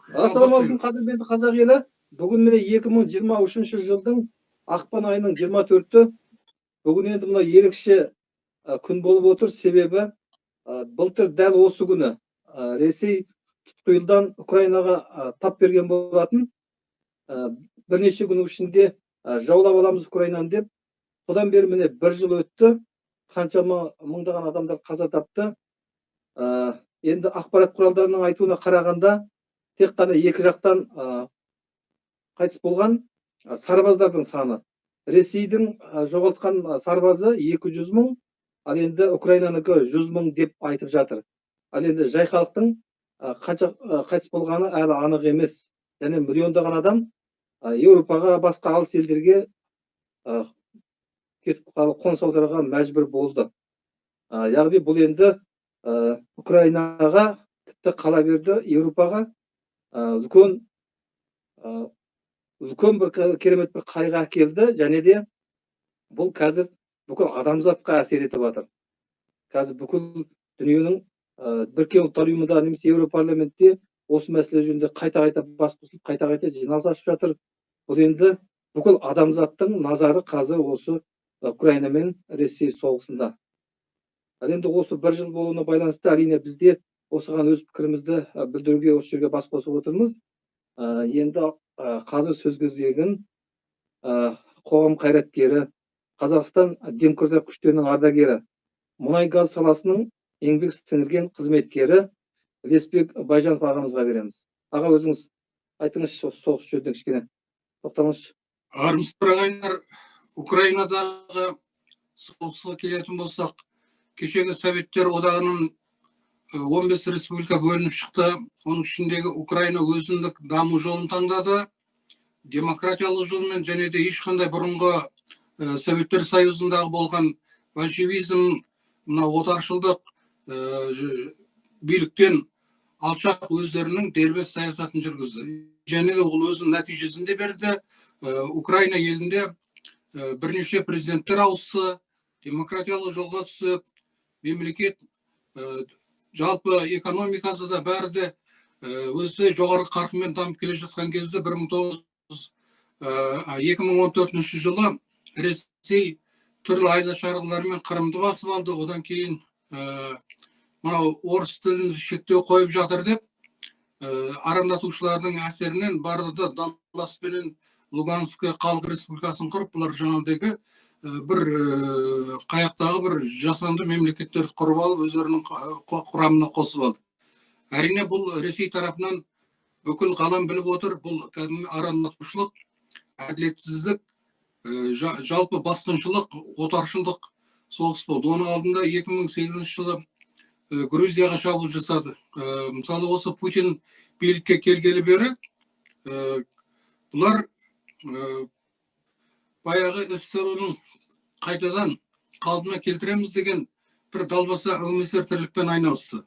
Ассалаумағалейкум қадірменді қазақ елі. Бүгін міне 2023 жылдың ақпан айының 24-ті. Бүгін енді мына ерекше күн болып отыр. Себебі былтыр дәл осы күні Ресей тұтқиылдан Украинаға тап берген болатын. Бірнеше күннің ішінде жаулап аламыз Украинаны деп. Содан бері міне бір жыл өтті. Қаншама мыңдаған адамдар қаза тапты. Енді ақпарат құралдарының айтуына қарағанда тек қана екі жақтан қайтыс болған сарбаздардың саны. Ресейдің жоғалтқан сарбазы 200 мың, ал енді Украинаныкі 100 мың деп айтып жатыр. Ал енді жай халықтың қанша қайтыс болғаны әлі анық емес. Және миллиондаған адам Еуропаға, басқа алыс елдерге кетіп қалып қоныс аударуға мәжбүр болды. Яғни бұл енді Украинаға, тіпті қала берді Еуропаға үлкен бір керемет бір қайғы әкелді. Және де бұл қазір бүкіл адамзатқа әсер етіп жатыр. Қазір бүкіл дүниенің Біріккен ұлттар ұйымында немесе Еуропарламентте осы мәселе жөнінде қайта-қайта бас қосылып, қайта-қайта жиналыс ашып жатыр. Бұл енді бүкіл адамзаттың назары қазір осы Украина мен Ресей соғысында. Ал енді осы бір жыл болуына байланысты әрине бізде осыған өз пікірімізді білдіруге осы жерге бас қосып отырмыз. Енді қазір сөз кезегін қоғам қайраткері, Қазақстан демократиялық күштерінің ардагері, мұнай газ саласының еңбек сіңірген қызметкері Леспек Байжанов ағамызға береміз. Аға, өзіңіз айтыңызшы, соғыс жөнінде кішкене тоқталыңызшы. Армысыздар ағайындар, Украинадағы соғысқа келетін болсақ, кешегі Советтер одағының 15 республика бөлініп шықты. Оның ішіндегі Украина өзіндік даму жолын таңдады. Демократиялық жолмен және де ешқандай бұрынғы Советтер Союзындағы болған большевизм, отаршылдық биліктен алшақ өздерінің дербес саясатын жүргізді. Және де ол өзінің нәтижесінде берді. Украина елінде бірнеше президенттер ауысты, демократиялық жолға түсіп, мемлекет жалпы экономикасы да бәрі де өзі жоғары қарқынмен дамып келе жатқан кезде 2014 жылы Ресей түрлі айла-шарғылармен Қырымды басып алды. Одан кейін орыс тілін шектеу қойып жатыр деп арандатушылардың әсерінен барды да Донбасс пен Луганск халық республикасын құрып, бұлар жаңағыдегі бір қаяқтағы бір жасанды мемлекеттерді құрып алып, өздерінің құрамына қосып алды. Әрине бұл Ресей тарапынан бүкіл ғалам біліп отыр. Бұл арандатушылық, әділетсіздік, жалпы басқыншылық, отаршылдық соғыс болды. Оның алдында 2008 жылы Грузияға шабуыл жасады. Мысалы, осы Путин билікке келгелі бері бұлар баяғы СССР-ның қайтадан қалпына келтіреміз деген бір далбаса әумесер тірлікпен айналысты.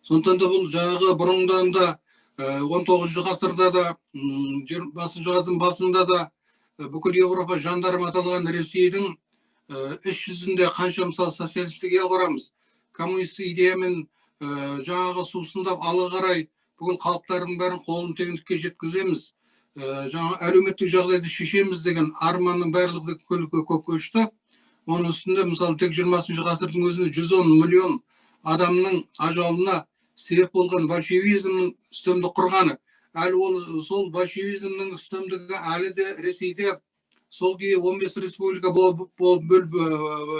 Сондықтан да бұл жаңағы бұрындан да 19 ғасырда да 20 ғасырдың басында да бүкіл Европа жандарм аталған Ресейдің іс жүзінде қанша мысалы социалистік ел құрамыз, коммунистік идеямен жаңағы сусындап алы қарай бүкіл халықтардың бәрін қолын теңдікке жеткіземіз, жаңа әлеуметтік жағдайды шешеміз деген арманның барлығы көкке көшті. Оның үстінде мысалы тек 20 ғасырдың өзінде 110 миллион адамның ажалына себеп болған большевизмнің үстемдік құрғаны. Әлі ол сол большевизмнің үстемдігі әлі де Ресейде сол күйі 15 республика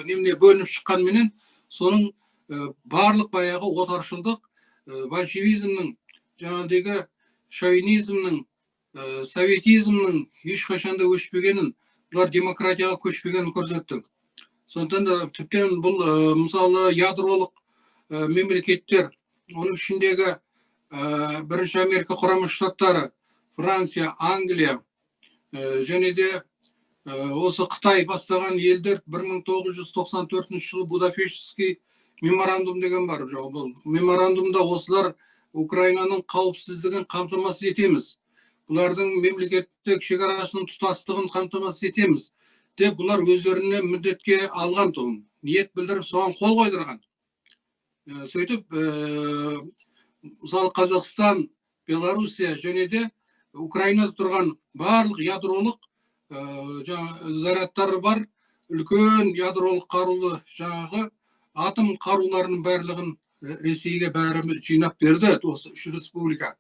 бөлініп шыққанменен соның барлық баяғы отаршылдық, большевизмнің, жаңағыдегі шовинизмнің, советизмнің ешқашанда өшпегенін, бұлар демократияға көшпегенін көрсетті. Сондықтан да тіптен бұл мысалы ядролық мемлекеттер, оның ішіндегі бірінші Америка құрама штаттары, Франция, Англия және де осы Қытай бастаған елдер 1994 жылы Будапештский меморандум деген бар. Бұл меморандумда осылар Украинаның қауіпсіздігін қамтамасыз етеміз, бұлардың мемлекеттік шекарасының тұтастығын қамтамасыз етеміз деп бұлар өздеріне міндетке алған тұғын, ниет білдіріп соған қол қойдырған. Сөйтіп, мысалы Қазақстан, Белоруссия және де Украинада тұрған барлық ядролық зарядтары бар үлкен ядролық қарулы жаңағы атом қаруларының барлығын Ресейге бәрі жинап берді осы үш республика.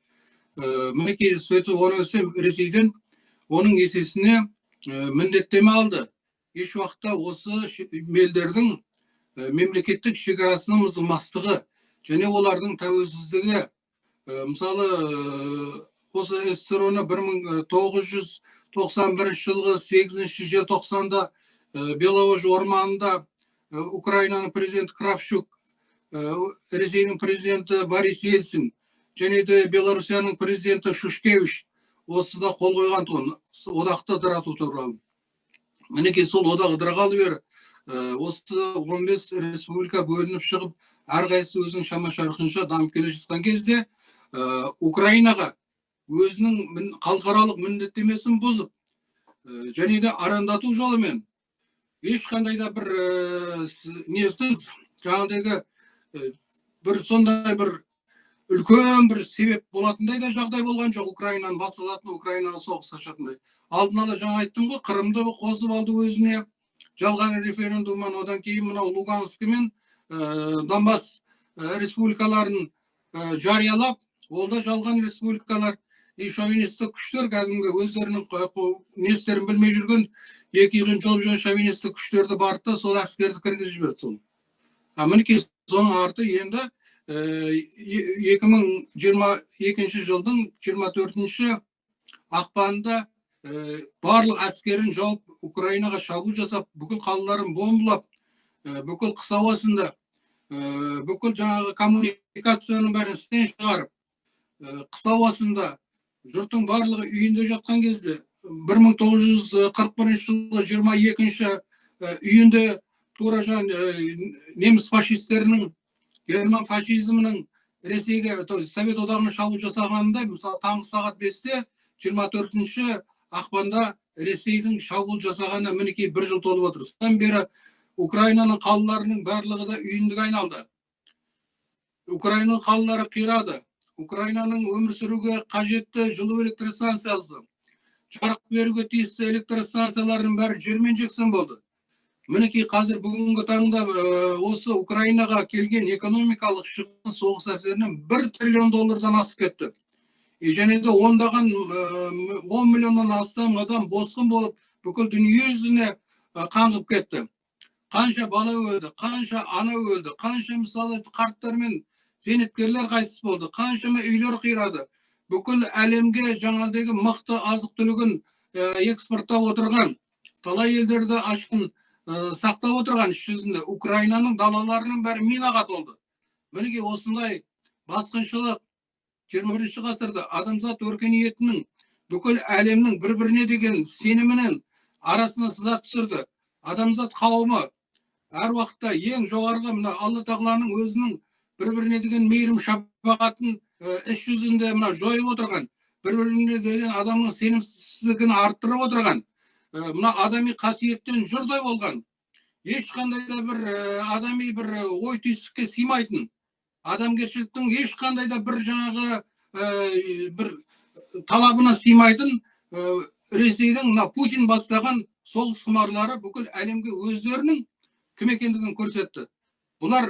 Мінекей сөйтіп Ресейден оның есесіне міндеттеме алды. Еш уақытта осы елдердің мемлекеттік шекарасының бұзылмастығы және олардың тәуелсіздігі, мысалы осы СССР-ны 1991 жылғы 8 желтоқсанда Беловеж орманында Украинаның президенті Кравчук, Ресейдің президенті Борис Ельцин және де Белоруссияның президенті Шушкевич осыда қол қойған тұғын одақты ыдырату туралы. Мінекей сол одағы ыдырағалы бері осы 15 республика бөлініп шығып, әрқайсысы өзінің шама-шарқынша дамып келе жатқан кезде Украинаға өзінің халықаралық міндеттемесін бұзып, және де арандату жолымен ешқандай да бір несіз жаңағыдағы бір сондай бір үлкен бір себеп болатындай да жағдай болған жоқ. Украинаны басылатын, Украинаға соғыс ашатындай. Алдын ала жаңа айттым ғой, Қырымды қосып алды өзіне жалған референдуммен, одан кейін мынау Луганский мен Донбасс республикаларын жариялап, ол да жалған республикалар. Шовинистік күштер кәдімгі өздерінің нестерін білмей жүрген екі үйрен жолып жүрген шовинистік күштерді барды, сол әскерді кіргізіп жіберді сол. Мінекей соның арты енді 2022 жылдың 24 ақпанында барлық әскерін жауып, Украинаға шабуыл жасап, бүкіл қалаларын бомбылап, бүкіл қыс ауасында, бүкіл жаңағы коммуникацияның бәрін істен шығарып, қыс ауасында жұрттың барлығы үйінде жатқан кезде 1941 жылы 22 үйінде тура неміс фашистерінің, герман фашизмінің Ресейге, Совет одағына шабуыл жасағанында, мысалы таңғы сағат 5-те 24 ақпанда Ресейдің шабуыл жасағанына мінекей 1 жыл толып отыр. Содан бері Украинаның қалаларының барлығы да үйіндіге айналды. Украинаның қалалары қирады. Украинаның өмір сүруге қажетті жылу электростанциясы, жарық беруге тиісті электростанциялардың бәрі жермен-жексен болды. Мінекей қазір бүгінгі таңда осы Украинаға келген экономикалық шығын соғыс әсерінен $1 триллион асып кетті. Және де ондаған 10 миллионнан астам адам босқын болып, бүкіл дүние жүзіне қаңғып кетті. Қанша бала өлді, қанша ана өлді, қанша мысалы қарттар мен зейнеткерлер қайтыс болды, қаншама үйлер қирады. Бүкіл әлемге жаңағыдағы мықты азық-түлігін экспорттап отырған, талай елдерді ашқын сақтап отырған іс жүзінде Украинаның далаларының бәрі минаға толды. Мінекей осындай басқыншылық 21 ғасырда адамзат өркениетінің бүкіл әлемнің бір-біріне деген сенімінің арасына сызат түсірді. Адамзат қауымы әр уақытта ең жоғарғы мына Алла тағаланың өзінің бір-біріне деген мейірім шапағатын іс жүзінде жойып отырған, бір-біріне деген адамның сенімсіздігін арттырып отырған, мына адами қасиеттен жұрдай болған, ешқандай да бір адами бір ой түйсікке сыймайтын, адамгершіліктің ешқандай да бір жаңағы бір талабына сыймайтын Ресейдің Путин бастаған соғыс құмарлары бүкіл әлемге өздерінің кім екендігін көрсетті. Бұлар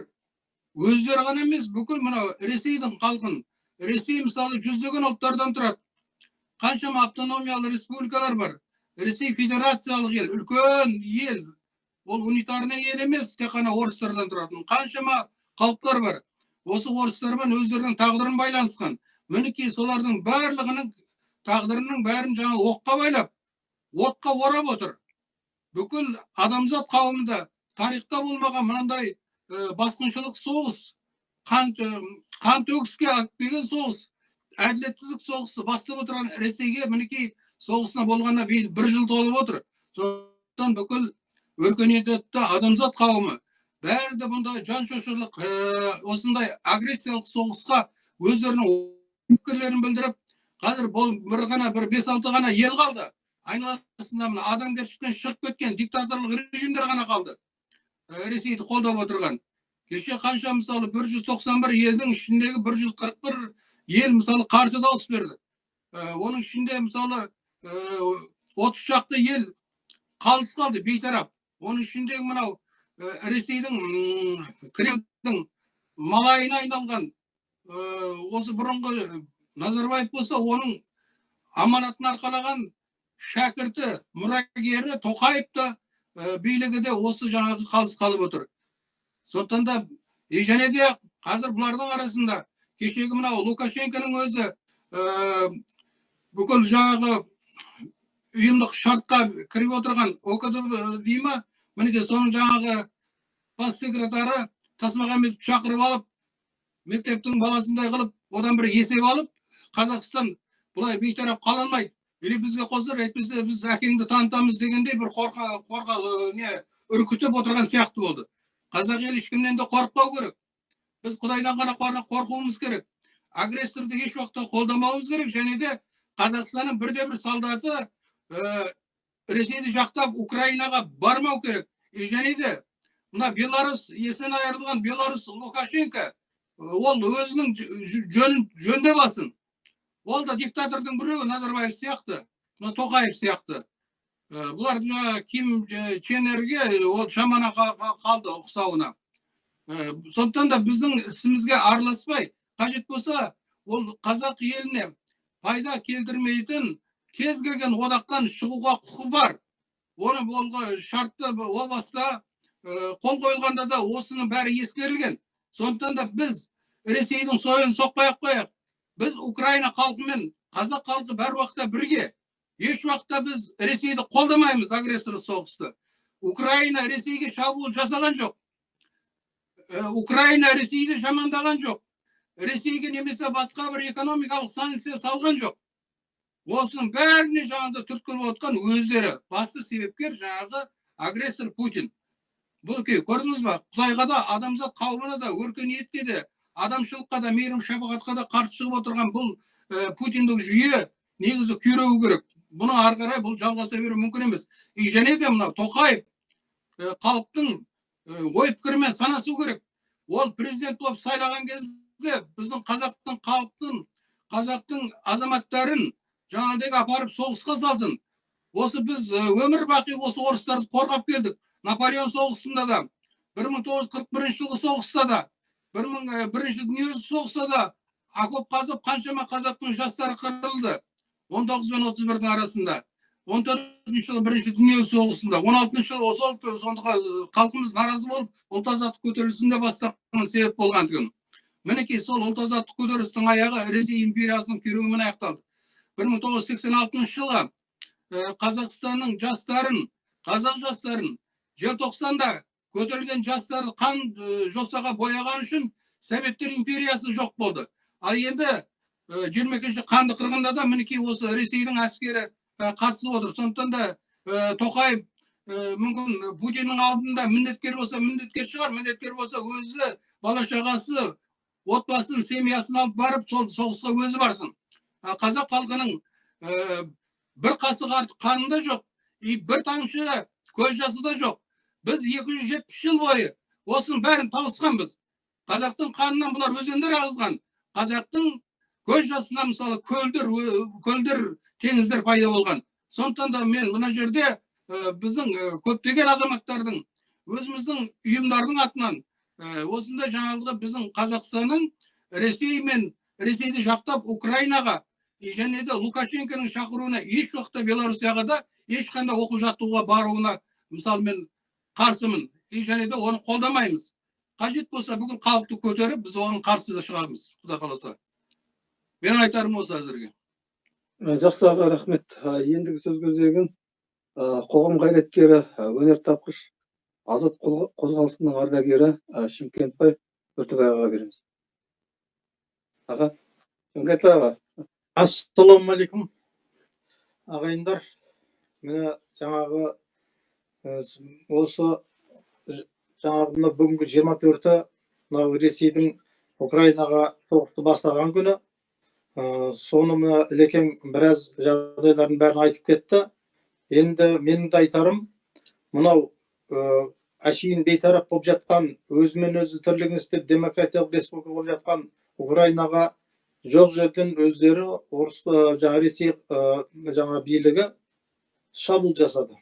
өздері ғана емес, бүкіл мына Ресейдің халқын, Ресей мысалы жүздеген ұлттардан тұрады. Қаншама автономиялы республикалар бар. Ресей федерациялық ел, үлкен ел. Ол унитарный ел емес, тек қана орыстардан тұратын. Қаншама халықтар бар. Осы орыстармен өздерінің тағдырын байланысқан. Мінекей солардың барлығының тағдырының бәрін жаңа оққа байлап, отқа орап отыр. Бүкіл адамзат қауымында тарихта болмаған мынандай басқыншылық соғыс, қан төгіске әкелген соғыс, әділетсіздік соғысы бастап отырған Ресейге мінекей соғысына болғанына 1 жыл толып отыр. Сондықтан бүкіл өркениетті адамзат қауымы бәрі де бұндай жан шошырлық осындай агрессиялық соғысқа өздерінің пікірлерін білдіріп, қазір бір 5-6 ғана ел қалды. Айналасында адамгершіліктен шығып кеткен диктаторлық режимдер ғана қалды. Ресейді қолдап отырған. Кеше қанша мысалы 191 елдің ішіндегі 141 ел мысалы қарсы дауыс берді. Оның ішінде мысалы 30 шақты ел қалыс қалды бейтарап. Оның ішіндегі мынау Ресейдің Кремльдің малайына айналған осы бұрынғы Назарбаев болса, оның аманатын арқалаған шәкірті, мұрагері Тоқаев та билігі де осы жаңағы қалыс қалып отыр. Сондықтан да және де қазір бұлардың арасында кешегі мынау Лукашенконың өзі бүкіл жаңағы ұйымдық шартқа кіріп отырған ОКД дейма, мінеке соның жаңағы бас секретары Тасмағамбетов шақырып алып, мектептің баласындай қылып, одан бір есеп алып, Қазақстан бұлай бейтарап қала алмайды. Или бізге қосыр, әйтпесе біз әкеңді танытамыз дегендей бір үркітіп отырған сияқты болды. Қазақ ел ешкімнен де қорықпау керек. Біз Құдайдан ғана қорқуымыз керек. Агрессорды еш уақытта қолдамауымыз керек, және де Қазақстанның бірде-бір солдаты Ресейді жақтап Украинаға бармау керек. Және де мына Беларусь, есен айырылған Беларусь Лукашенко, ол өзінің жөнде басын. Ол да диктатордың біреуі, Назарбаев сияқты, Тоқаев сияқты. Бұлар Ким Чен Ирге ол шамана қалды ұқсауына. Сондықтан да біздің ісімізге араласпай, қажет болса, ол қазақ еліне пайда келтірмейтін кез келген одақтан шығуға құқы бар. Оны болғы шартты о баста қол қойылғанда да осының бәрі ескерілген. Сондықтан да біз Ресейдің сойын соқпай-ақ қояйық. Біз Украина халқымен қазақ халқы бәр уақытта бірге. Еш уақытта біз Ресейді қолдамаймыз, агрессор соғысты. Украина Ресейге шабуыл жасаған жоқ. Украина Ресейді жамандаған жоқ. Ресейге немесе басқа бір экономикалық санкция салған жоқ. Осының бәріне жаңағыда түрткі болып отқан өздері. Басты себепкер жаңағы агрессор Путин. Бұл көрдіңіз ба? Құдайға да, адамзат қауымына да, өркениетке де, адамшылыққа да, мейірім шапағатқа да қарсы шығып отырған бұл Путиндік жүйе негізі күйреуі керек. Бұны ары қарай бұл жалғаса беру мүмкін емес. Және де мына Тоқаев халықтың ой пікірімен санасу керек. Ол президент болып сайлаған кезде біздің қазақтың халықтың, қазақтың азаматтарын жаңағыдегі апарып соғысқа салсын. Осы біз өмір бақи осы орыстарды қорғап келдік. Наполеон соғысында да, 1941 жылғы соғыста да, 1001 дүниежүзілік соғыста да окоп қазып қаншама қазақтың жастары қырылды. 19 пен 31-дің арасында. 14 жылы 1-ші дүниежүзілік соғысында, 16 жылы сонда халқымыз наразы болып, ұлт азаттық көтерілісінде бастаған себеп болған түгін. Мінекей сол ұлт азаттық көтерілістің аяғы Ресей империясының күйреуімен аяқталды. 1986 жылы Қазақстанның жастарын, қазақ жастарын желтоқсанда көтерілген жастарды қан жосаға бояған үшін Советтер империясы жоқ болды. Ал енді 22-ші қанды қырғында да мінекей осы Ресейдің әскері қатысып отыр. Сондықтан да Тоқаев мүмкін Путиннің алдында міндеткер болса міндеткер шығар, міндеткер болса өзі бала шағасы, отбасын, семьясын алып барып сол соғысқа өзі барсын. Қазақ халқының бір қасық артық қанында жоқ, бір тамшы көз жасы да жоқ. Біз 270 жыл бойы осының бәрін тауысқанбыз. Қазақтың қанынан бұлар өзендер ағызған. Қазақтың көз жасына мысалы көлдер, теңіздер пайда болған. Сондықтан да мен мына жерде біздің көптеген азаматтардың, өзіміздің ұйымдардың атынан осында жаңалығы біздің Қазақстанның Ресей мен Ресейді жақтап Украинаға және де Лукашенконың шақыруына еш уақытта Беларусияға да ешқандай оқу жаттығуға баруына мысалы мен қарсымын. Және де оны қолдамаймыз. Қажет болса бүкіл халықты көтеріп, біз оған қарсы да шығамыз, Құда қаласа. Менің айтарым осы әзірге. Жақсы аға, рахмет. Ендігі сөз көзегін қоғам қайраткері, өнертапқыш, азат қозғалысының ардагері Шымкентбай Үртібай ағаға береміз. Аға, Шымкентбай аға. Ассалаумағалейкум ағайындар. Мені жаңағы осы жаңағы бүгінгі 24-і мынау Ресейдің Украинаға соғысты бастаған күні. Соны мына ілекең біраз жағдайлардың бәрін айтып кетті. Енді менің де айтарым, мынау әшейін бейтарап болып жатқан, өзімен өзі тірлігін істеп демократиялық республика болып жатқан Украинаға жоқ жерден өздері орыс жаңа Ресей жаңа билігі шабуыл жасады.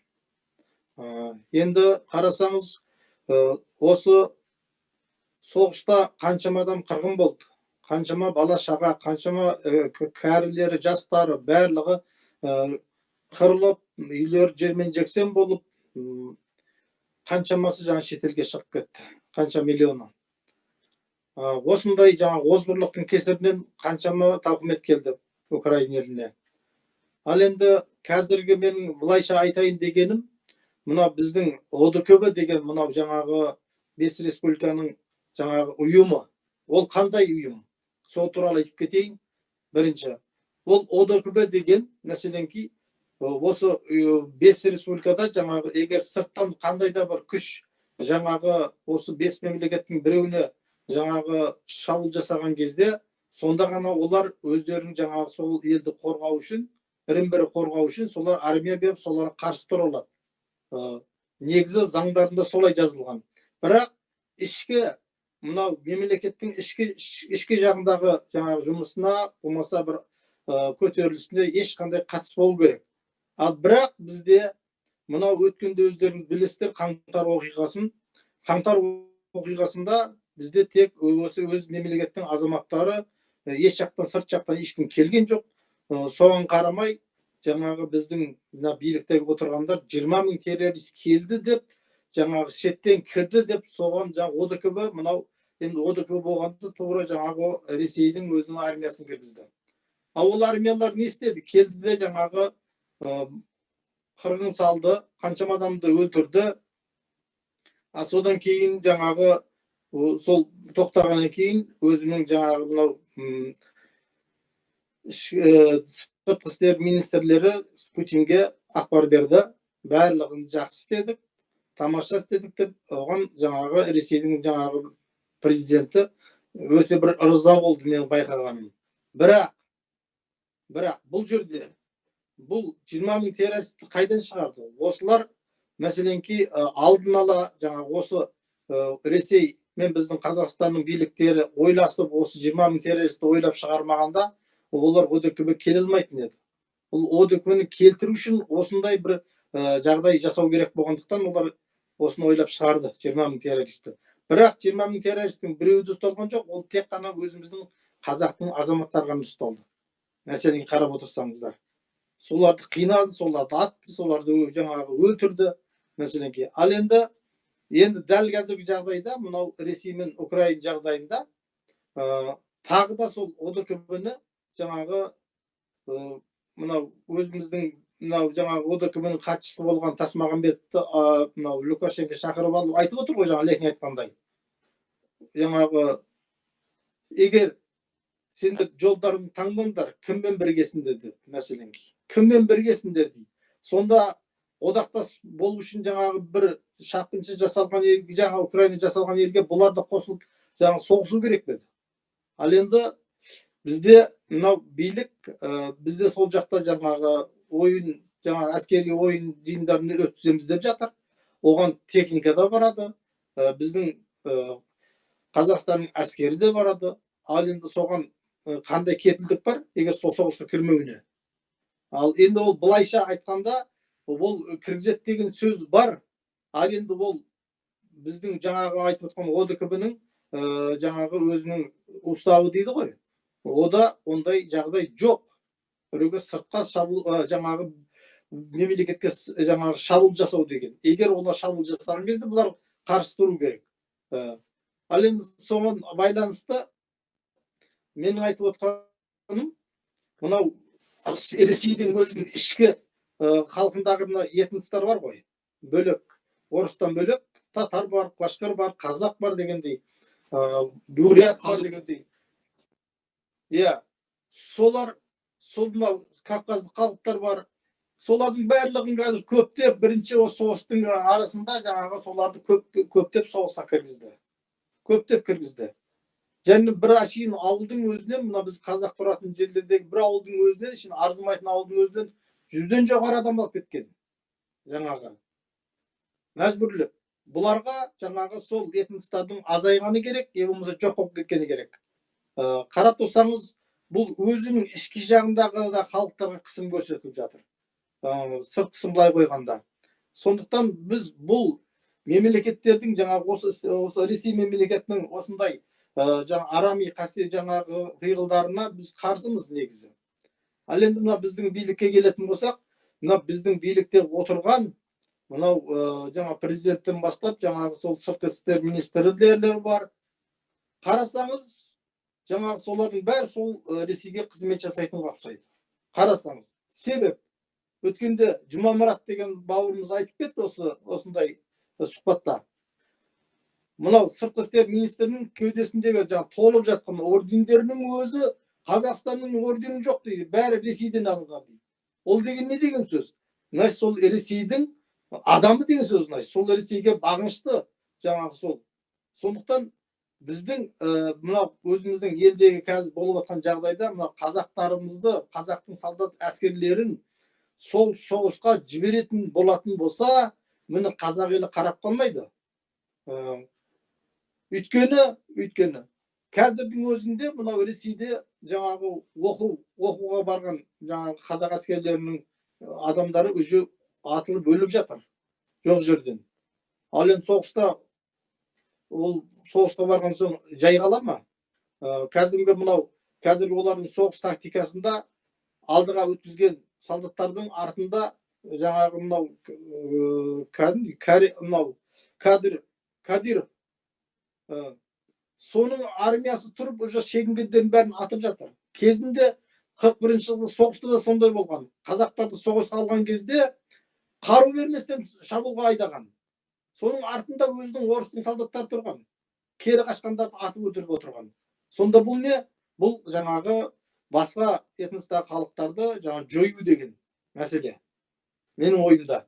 Енді қарасаңыз, осы соғыста қаншама адам қырғын болды, қаншама бала шаға, қаншама кәрілері, жастары барлығы қырылып, үйлері жермен жексен болып, қаншамасы жаңа шетелге шығып кетті, қанша миллионы. Осындай жаңа озбырлықтың кесірінен қаншама тауқымет келді Украина еліне. Ал енді қазіргі менің былайша айтайын дегенім, мынау біздің ОДКБ деген мынау жаңағы 5 республиканың жаңағы ұйымы. Ол қандай ұйым? Сол туралы айтып кетейін. Бірінші, ол ОДКБ деген мәселенки осы 5 республикада жаңағы егер сырттан қандай да бір күш жаңағы осы 5 мемлекеттің біреуіне жаңағы шабуыл жасаған кезде, сонда ғана олар өздерінің жаңағы сол елді қорғау үшін, бірін-бірі қорғау үшін солар армия беріп, соларға қарсы тұра алады. Негізі заңдарында солай жазылған. Бірақ ішкі мынау мемлекеттің ішкі жағындағы жаңағы жұмысына, болмаса бір көтерілісіне ешқандай қатыс болу керек. Ал бірақ бізде мынау өткенде өздеріңіз білесіздер, қаңтар оқиғасында бізде тек өз мемлекеттің азаматтары, еш жақтан сырт жақтан ешкім келген жоқ. Соған қарамай жаңағы біздің биліктегі отырғандар 20 мың террорист келді деп, жаңағы шеттен кірді деп, соған жаңағы ОДКБ, мынау енді ОДКБ болғанда тура жаңағы Ресейдің өзінің армиясын кіргізді. Ал ол армиялар не істеді? Келді де жаңағы қырғын салды, қаншама адамды өлтірді. Содан кейін жаңағы сол тоқтағаннан кейін өзінің жаңағы мынау сыртқы істер министрлері Путинге ақпар берді. Барлығын жақсы істедік, тамаша істедік деп, оған жаңағы Ресейдің жаңағы президенті өте бір ырза болды менің байқағаным. Бірақ бұл жерде бұл 20 мың террористті қайдан шығарды? Осылар мәселенки алдын ала жаңағы осы Ресей мен біздің Қазақстанның биліктері ойласып, осы 20 мың террористті ойлап шығармағанда, олар ОДКБ келе алмайтын еді. Ол ОДКБ-ні келтіру үшін осындай бір жағдай жасау керек болғандықтан олар осыны ойлап шығарды, 20 мың террористті. Бірақ 20 мың террористтің біреуі де ұсталған жоқ, ол тек қана өзіміздің қазақтың азаматтары ғана ұсталды. Мәселеге қарап отырсаңыздар. Соларды қинады, соларды атты, соларды жаңағы өлтірді мәселеге. Ал енді дәл қазіргі жағдайда, мынау Ресей мен Украина жағдайында тағы да сол ОДКБ-ні жаңағы мынау өзіміздің мынау жаңағы ОДКБ-ның хатшысы болған Тасмағамбетті мынау Лукашенко шақырып алып айтып отыр ғой, жаңа Лекин айтқандай. Жаңағы егер сендер жолдарын таңдаңдар, кіммен біргесіңдер деп, мәселен. Кіммен біргесіңдер дейді. Сонда одақтас болу үшін жаңағы бір шапқыншы жасалған елге, жаңағы Украина жасалған елге бұлар да қосылып жаңағы соғысу керек пе? Ал енді бізде мынау билік, бізде сол жақта жаңағы ойын, жаңағы әскери ойын жиындарын өткіземіз деп жатыр. Оған техника да барады, біздің Қазақстанның әскері де барады. Ал енді соған қандай кепілдік бар, егер сол соғысқа кірмеуіне? Ал енді ол былайша айтқанда, ол кіргізеді деген сөз бар. Ал енді ол біздің жаңағы айтып отқан ОДКБ-ның жаңағы өзінің уставы дейді ғой. Ода ондай жағдай жоқ. Біреуге сыртқа шабуыл, жаңағы мемлекетке жаңағы шабуыл жасау деген. Егер олар шабуыл жасаған кезде бұлар қарсы тұру керек. Ал енді соған байланысты менің айтып отқаным, мынау Ресейдің өзінің ішкі халқындағы мына этностар бар ғой, бөлек, орыстан бөлек, татар бар, башқар бар, қазақ бар дегендей, бурят бар дегендей. Солар, сол мынау кавказдық халықтар бар. Солардың барлығын қазір көптеп бірінші осы соғыстың арасында жаңағы соларды көптеп соғысқа кіргізді. Көптеп кіргізді. Және бір ашейін ауылдың өзінен, мына біз қазақ тұратын жерлердегі бір ауылдың өзінен, үшін арзымайтын ауылдың өзінен 100-ден жоғары адам алып кеткен. Жаңағы мәжбүрлеп. Бұларға жаңағы сол этностардың азайғаны керек, болмаса жоқ болып кеткені керек. Қарап тұрсаңыз, бұл өзінің ішкі жағындағы да халықтарға қысым көрсетіп жатыр. Сыртқысын былай қойғанда. Сондықтан біз бұл мемлекеттердің жаңағы осы Ресей мемлекетінің осындай жаңа арами жаңағы пиғылдарына біз қарсымыз негізі. Ал енді мына біздің билікке келетін болсақ, мына біздің билікте отырған мынау жаңа президенттен бастап жаңағы сол сыртқы істер министрлері бар. Қарасаңыз, жаңағы солардың бәрі сол Ресейге қызмет жасайтынға ұқсайды. Қарасаңыз, себеп өткенде Жұмамұрат деген бауырымыз айтып кетті осындай сұхбатта. Мынау сыртқы істер министрінің кеудесіндегі жаңа толып жатқан ордендерінің өзі Қазақстанның ордені жоқ дейді, бәрі Ресейден алынған дейді. Ол деген не деген сөз? Значит, сол Ресейдің адамы деген сөз, значит, сол Ресейге бағынышты жаңағы сол. Сондықтан біздің мынау өзіміздің елдегі қазір болып жатқан жағдайда мына қазақтарымызды, қазақтың солдат әскерлерін сол соғысқа жіберетін болатын болса, міне қазақ елі қарап қалмайды. Өйткені қазірдің өзінде мынау Ресейде жаңағы оқуға барған жаңағы қазақ әскерлерінің адамдары уже атылып өліп жатыр жоқ жерден. Ал енді соғыста ол соғысқа барған соң жай қала ма? Қазіргі олардың соғыс тактикасында алдыға өткізген солдаттардың артында жаңағы мынау Кадыров соның армиясы тұрып уже шегінгендердің бәрін атып жатыр. Кезінде 41 жылғы соғыста да сондай болған. Қазақтарды соғысқа алған кезде қару берместен шабуылға айдаған. Соның артында өзінің орыстың солдаттары тұрған. Кері қашқандарды атып өлтіріп отырған. Сонда бұл не? Бұл жаңағы басқа этностағы халықтарды жаңа жою деген мәселе. Менің ойымда.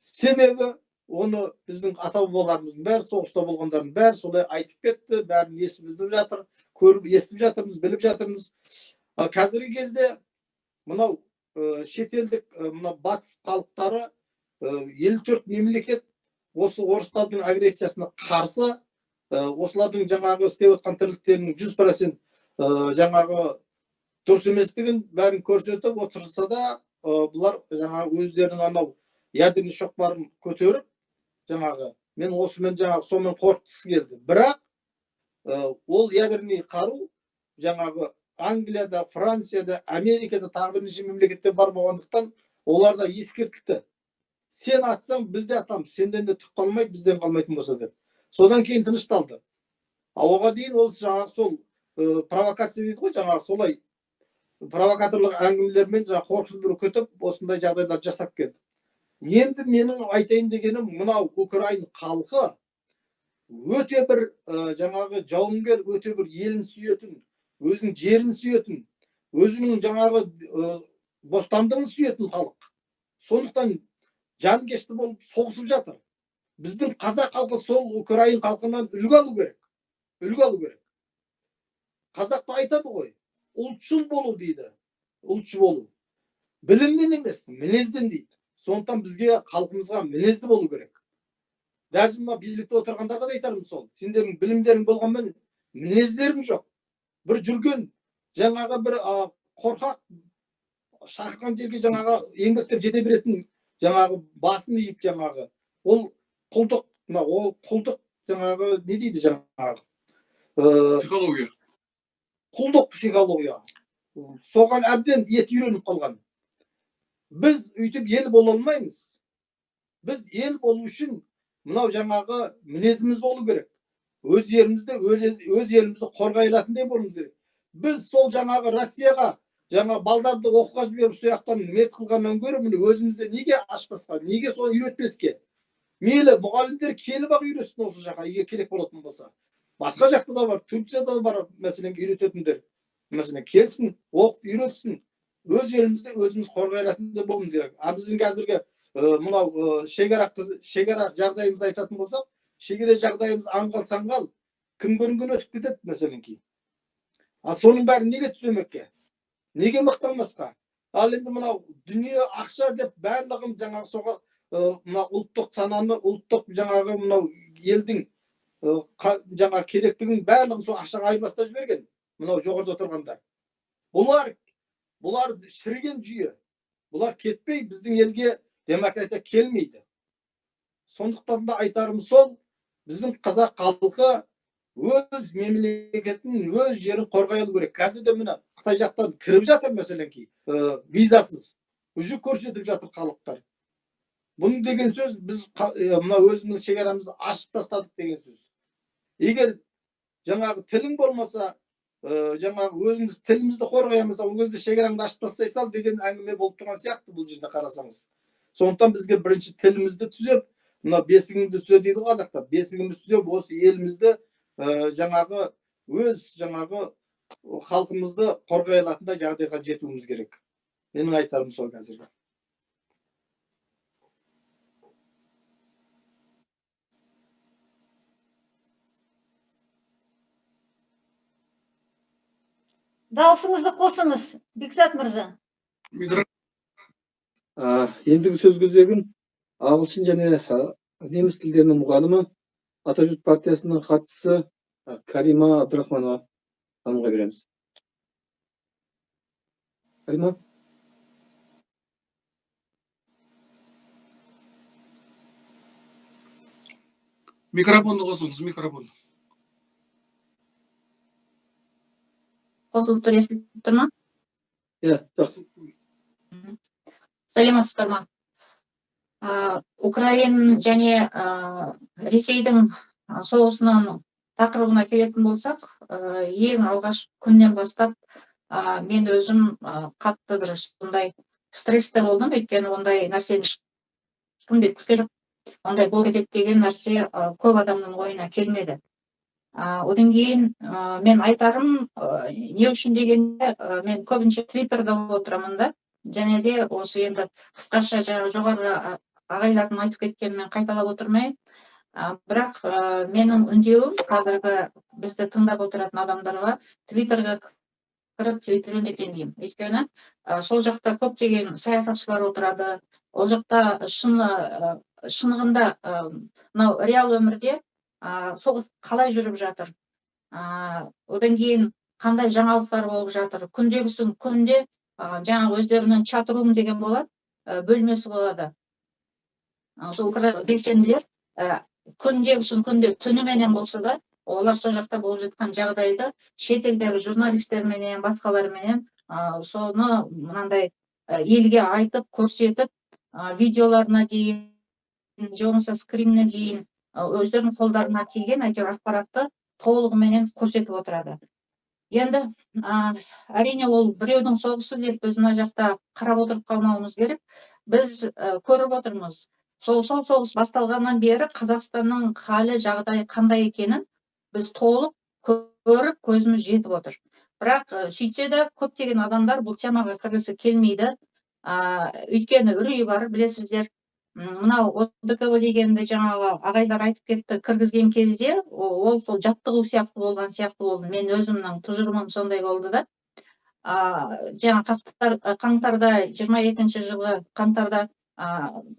Себебі оны біздің ата-бабаларымыздың бәрі соғыста болғандардың бәрі солай айтып кетті, бәрін естіп жатыр, көріп естіп жатырмыз, біліп жатырмыз. Қазіргі кезде мынау шетелдік мына батыс халықтары 54 мемлекет осы орыстардың агрессиясына қарсы, осылардың жаңағы істеп отқан тірліктерінің 100% жаңағы дұрыс еместігін бәрін көрсетіп отырса да, бұлар жаңағы өздерінің анау ядерный шоқпарын көтеріп, жаңағы мен осымен жаңағы сонымен қорқытқысы келді. Бірақ ол ядерный қару жаңағы Англияда, Францияда, Америкада тағы бірнеше мемлекетте бар болғандықтан оларда ескертілді. Сен атсаң, біз де атамыз, сенден де түк қалмайды, бізден қалмайтын болса деп. Содан кейін тынышталды. Оған дейін ол жаңағы сол провокация дейді ғой, жаңағы солай провокаторлық әңгімелермен жаңағы қорқытып үркітіп, осындай жағдайлар жасап келді. Енді менің айтайын дегенім, мынау Украин халқы өте бір жаңағы жауынгер, өте бір елін сүйетін, өзінің жерін сүйетін, өзінің жаңағы бостандығын сүйетін халық. Сондықтан жанкешті болып соғысып жатыр. Біздің қазақ халқы сол Украин халқынан үлгі алу керек. Үлгі алу керек. Қазақта айтады ғой, ұлтшыл болу дейді. Ұлтшы болу. Білімден емес, мінезден дейді. Сондықтан бізге халқымызға мінезді болу керек. Даже мына билікте отырғандарға да айтарым сол. Сендердің білімдерің болғанмен мінездерің жоқ. Бір жүрген жаңағы бір қорқақ шақырған жерге жаңағы еңбектер жете беретін жаңағы басын иіп жаңағы ол құлдық, ол құлдық жаңағы не дейді жаңағы психология. Құлдық психология. Соған әбден ет үйреніп қалған. Біз үйтіп ел бола алмаймыз. Біз ел болу үшін мынау жаңағы мінезіміз болу керек. Өз елімізді қорғай алатындай болуымыз керек. Біз сол жаңағы Россияға жаңа балдарды оқуға жіберіп сояқтан мет қылғаннан гөрі міне өзімізде неге ашпасқа, неге соны үйретпеске? Мейлі мұғалімдер келіп ақ үйретсін осы жаққа, егер керек болатын болса. Басқа жақта да бар, Турцияда да бар, мәселен үйрететіндер. Мәселен келсін, оқып үйретсін. Өз елімізді өзіміз қорғай алатындай болуымыз керек. Біздің қазіргі мынау шекара жағдайымызды айтатын болсақ, шекара жағдайымыз аңғал саңғал, кім көрінген өтіп кетеді мәселен кейін. Соның бәрін неге түземекке? Неге мақтанбасқа? Ал енді мынау дүние ақша деп барлығын жаңағы соға мына ұлттық сананы, ұлттық жаңағы мынау елдің жаңағы керектігін барлығын сол ақшаға айырбастап жіберген. мынау жоғарыда отырғандар. Бұлар шіріген жүйе. Бұлар кетпей біздің елге демократия келмейді. Сондықтан да айтарым сол, біздің қазақ халқы өз мемлекетін, өз жерін қорғай алу керек. Қазір де мына Қытай жақтан кіріп жатыр мәселенки, визасыз. Уже көрсетіп жатыр халықтар. Бұны деген сөз, біз мына өзіміз шекарамызды ашып тастадық деген сөз. Егер жаңағы тілің болмаса, жаңағы өзіміз тілімізді қорғай алмаса, ол кезде шекараңды ашып тастай сал деген әңгіме болып тұрған сияқты бұл жерде қарасаңыз. Сондықтан бізге бірінші тілімізді түзеп, мына бесігімізді түзе дейді қазақта. Бесігімізді түзеп, осы елімізді жаңағы өз жаңағы халқымызды қорғай алатындай жағдайға жетуіміз керек. Менің айтарым сол қазіргі. Дауысыңызды қосыңыз, Бекзат мырза. Ендігі сөз кезегін ағылшын және неміс тілдерінің мұғалімі, Атажұрт партиясының хатшысы Карима Абдрахманова ханымға береміз. Карима. Микрофонды қосыңыз, микрофон. Қосылып тұр, естіліп тұр ма? Иә, жақсы. Сәлеметсіздер ма? Украин және Ресейдің соғысының тақырыбына келетін болсақ, ең алғаш күннен бастап мен өзім қатты бір сондай стрессте болдым, өйткені ондай нәрсені ешкімде күткен жоқ. Ондай болып кетеді деген нәрсе көп адамның ойына келмеді. Одан кейін мен айтарым, не үшін дегенде, мен көбінше Твиттерда отырамын да, және де осы енді қысқаша жоғары ағайлардың айтып кеткенін қайталап отырмай, бірақ менің үндеуім қазіргі бізді тыңдап отыратын адамдарға Твиттерге кіріп Твиттерін етендеймін. Өйткені сол жақта көптеген саясатшылар отырады, ол жақта шынығында реал өмірде соғыс қалай жүріп жатыр, одан кейін қандай жаңалықтар болып жатыр, күндегісін күнде жаңа өздерінің чат-рум деген болады, бөлмесі болады. Сол белсенділер күндегісін күнде түніменен болса да, олар сол жақта болып жатқан жағдайды шетелдегі журналистерменен, басқаларменен соны мынандай елге айтып, көрсетіп, видеоларына дейін, жоғынса скриніне дейін өздерінің қолдарына келген әйтеуір ақпаратты толығыменен көрсетіп отырады. Енді әрине ол біреудің соғысы деп біз мына жақта қарап отырып қалмауымыз керек. Біз көріп отырмыз. Сол соғыс басталғаннан бері Қазақстанның халі жағдайы қандай екенін біз толық көріп көзіміз жетіп отыр. Бірақ сөйтсе де көптеген адамдар бұл темаға кіргісі келмейді. Өйткені үрей бар, білесіздер. Мынау ОДКБ дегенді жаңағы ағайлар айтып кетті, кіргізген кезде ол сол жаттығу сияқты болған сияқты болды. Мен өзімнің тұжырымым сондай болды да. Жаңа қаңтарда 22 жылғы қаңтарда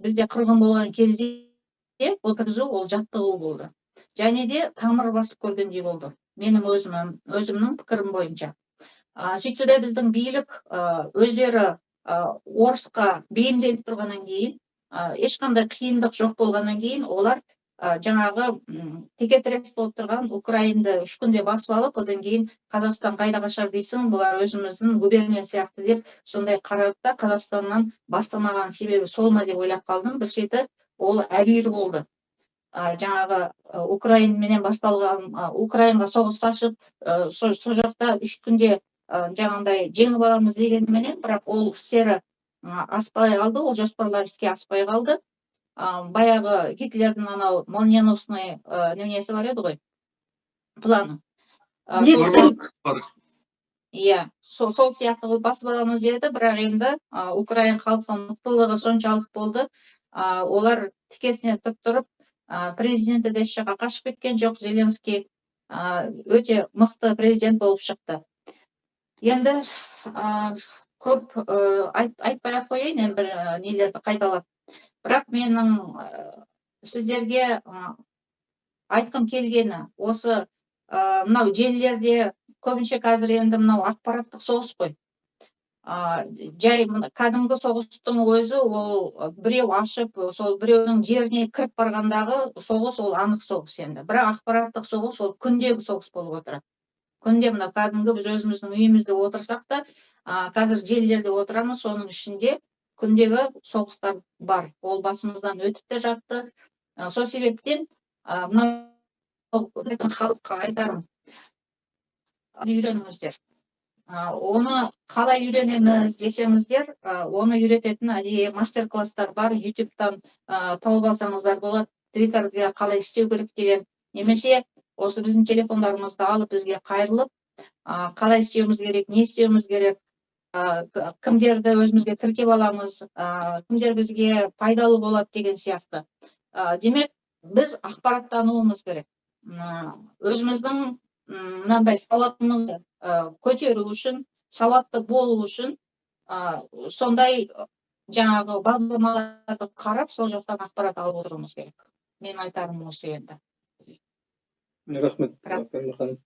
бізде қырғын болған кезде ол кіргізу, ол жаттығу болды. Және де тамыр басып көргендей болды. Менің өзімнің пікірім бойынша. Сөйтті де біздің билік өздері орысқа бейімделіп тұрғаннан кейін, ешқандай қиындық жоқ болғаннан кейін, олар жаңағы текетірес болып тұрған Украинды 3 күнде басып алып, одан кейін Қазақстан қайда қашар дейсің, бұлар өзіміздің губерния сияқты деп сондай қарады да, Қазақстаннан бастамаған себебі сол ма деп ойлап қалдым. Бір шеті ол әбейір болды. Жаңағы Украинменен басталған, Украинға соғыс ашып, сол жақта 3 күнде жаңағындай жеңіп аламыз дегенменен, бірақ ол істері аспай қалды, ол жоспарлар іске аспай қалды. Баяғы Гитлердің анау молниеносный неменесі бар еді ғой, планы. Иә, сол сияқты ол басып аламыз деді, бірақ енді Украин халқы мықтылығы соншалық болды, олар тікесінен тік тұрып, президенті де ешжаққа қашып кеткен жоқ, Зеленский өте мықты президент болып шықты. Енді көп айтпай қояйын, бір нелерді қайталап. Бірақ менің сіздерге айтқым келгені, осы мынау желілерде көбінше қазір енді мынау ақпараттық соғыс қой. Жай кәдімгі соғыстың өзі ол біреу ашып, сол біреудің жеріне кіріп барғандағы соғыс ол анық соғыс енді. Бірақ ақпараттық соғыс ол күндегі соғыс болып отырады. Күнде мына кәдімгі біз өзіміздің үйімізде отырсақ та, қазір желілерде отырамыз, соның ішінде күндегі соғыстар бар. Ол басымыздан өтіп те жатты. Сол себептен мына халыққа айтарым, үйреніңіздер. Оны қалай үйренеміз десеңіздер, оны үйрететін әдейі мастер-класстар бар, YouTube-тан тауып алсаңыздар болады. Твиттерге қалай істеу керек деген, немесе осы біздің телефондарымызды алып бізге қайырылып, қалай істеуіміз керек, не істеуіміз керек, кімдерді өзімізге тіркеп аламыз, кімдер бізге пайдалы болады деген сияқты. Демек, біз ақпараттануымыз керек. Өзіміздің мынандай сауатымызды көтеру үшін, сауатты болу үшін, сондай жаңағы бағдарламаларды қарап, сол жақтан ақпарат алып отыруымыз керек. Мен айтарым осы енді. Рахмет, Кәрім ханым.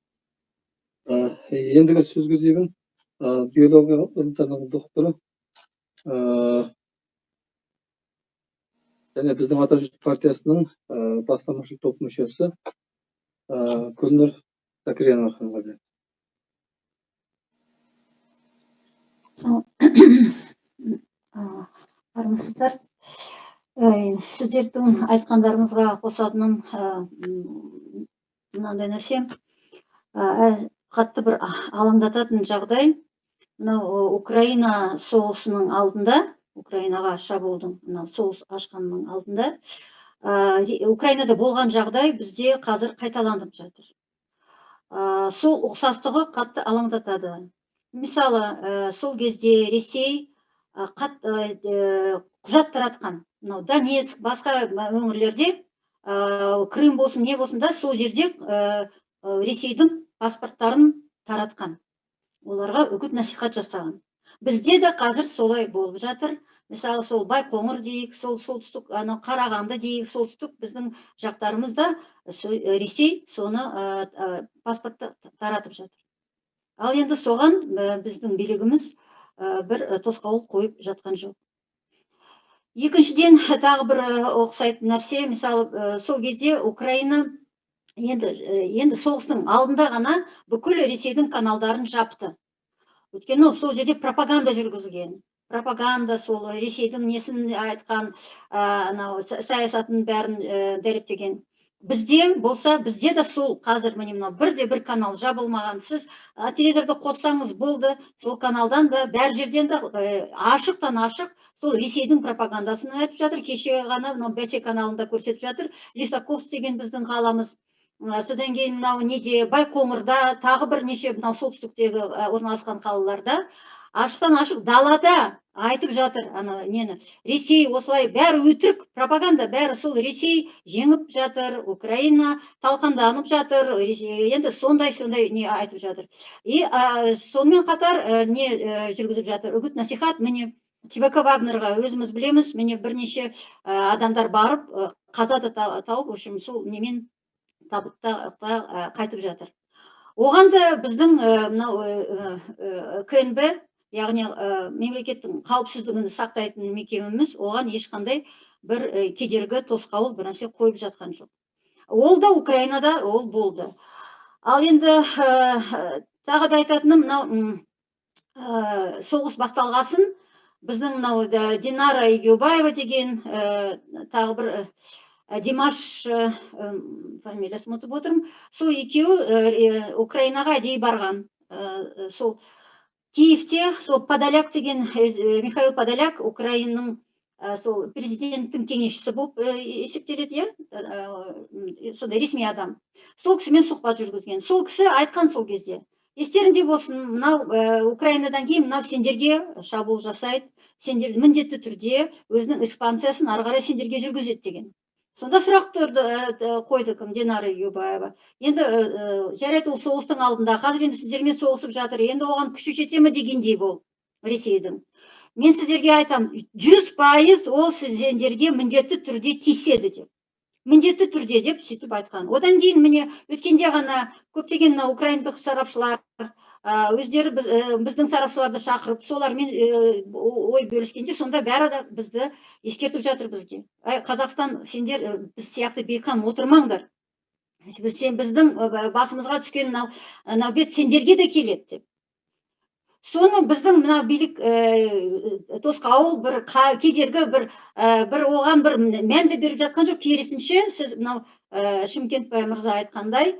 Ендігі сөз кезегін биология ғылымдарының докторы және біздің Атажұрт партиясының бастамашыл топ мүшесі Гүлнұр Закирьянова ханымға беремін. Армысыздар. Сіздердің айтқандарыңызға қосатыным мынандай нәрсе, қатты бір алаңдататын жағдай. Мынау Украина соғысының алдында, Украинаға шабуылдың соғыс ашқанның алдында, Украинада болған жағдай бізде қазір қайталанып жатыр. Сол ұқсастығы қатты алаңдатады. Мысалы, сол кезде Ресей құжат таратқан. Донецк, басқа өңірлерде, Крым болсын, не болсын да, сол жерде Ресейдің паспорттарын таратқан. Оларға үгіт насихат жасаған. Бізде де қазір солай болып жатыр. Мысалы, сол Байқоңыр дейік, сол солтүстік, Қарағанды дейік, солтүстік біздің жақтарымызда Ресей соны паспортты таратып жатыр. Ал енді соған біздің билігіміз бір тосқауыл қойып жатқан жоқ. Екіншіден, тағы бір ұқсайтын нәрсе, мысалы, сол кезде Украина енді соғыстың алдында ғана бүкіл Ресейдің каналдарын жапты. Өйткені сол жерде пропаганда жүргізген. Пропаганда сол Ресейдің несін айтқан, саясатын бәрін дәріптеген. Бізде болса, бізде де сол қазір бірде-бір канал жабылмаған. Сіз телевизорды қоссаңыз болды, сол каналдан да бәр жерден де ашықтан ашық сол Ресейдің пропагандасын айтып жатыр. Кеше ғана Бәсе каналында көрсетіп жатыр. Лисаковс деген біздің қаламыз. Содан кейін неде Байқоңырда, тағы бірнеше солтүстіктегі орналасқан қалаларда ашықтан ашық далада айтып жатыр, Ресей осылай бәрі өтірік пропаганда, бәрі сол Ресей жеңіп жатыр, Украина талқанданып жатыр, енді сондай не айтып жатыр. И сонымен қатар не жүргізіп жатыр, үгіт насихат, міне ЧВК Вагнерға өзіміз білеміз, міне бірнеше адамдар барып, қаза тауып, общем, сол немен табытта қайтып жатыр. Оған да біздің КНБ, яғни мемлекеттің қауіпсіздігін сақтайтын мекемеміз, оған ешқандай бір кедергі, тосқауыл бір нәрсе қойып жатқан жоқ. Ол да Украинада ол болды. Ал енді тағы да айтатыным, соғыс басталғасын біздің Динара Егеубаева деген тағы бір Димаш фамилиясын ұмытып отырмын. Сол екеуі Украинаға әдейі барған. Сол Киевте, сол Подоляк деген Михаил Подоляк, Украинаның сол президенттің кеңесшісі болып есептеледі, сондай ресми адам. Сол кісімен сұхбат жүргізген. Сол кісі айтқан сол кезде. Естеріңде болсын, мынау Украинадан кейін мынау сендерге шабуыл жасайды, сендер міндетті түрде өзінің экспансиясын ары қарай сендерге жүргізеді деген. Сонда сұрақтарды қойды Динара Егеубаева. Енді жарайды ол соғыстың алдында, қазір енді сіздермен соғысып жатыр, енді оған күші жете ме дегендей бол Ресейдің. Мен сіздерге айтам, 100% ол сіздерге міндетті түрде тиіседі деп. міндетті түрде деп сөйтіп айтқан. Одан кейін міне өткенде ғана көптеген мына украиндық сарапшылар өздері біздің сарапшыларды шақырып солармен ой бөліскенде сонда бәрі де бізді ескертіп жатыр бізге. Қазақстан, сендер біз сияқты бейқам отырмаңдар. Біздің басымызға түскен нәубет сендерге де келеді деп. Соны біздің мына билік тосқауыл бір кедергі бір оған бір мәнді беріп жатқан жоқ. Керісінше сіз мынау Шымкент мырза айтқандай,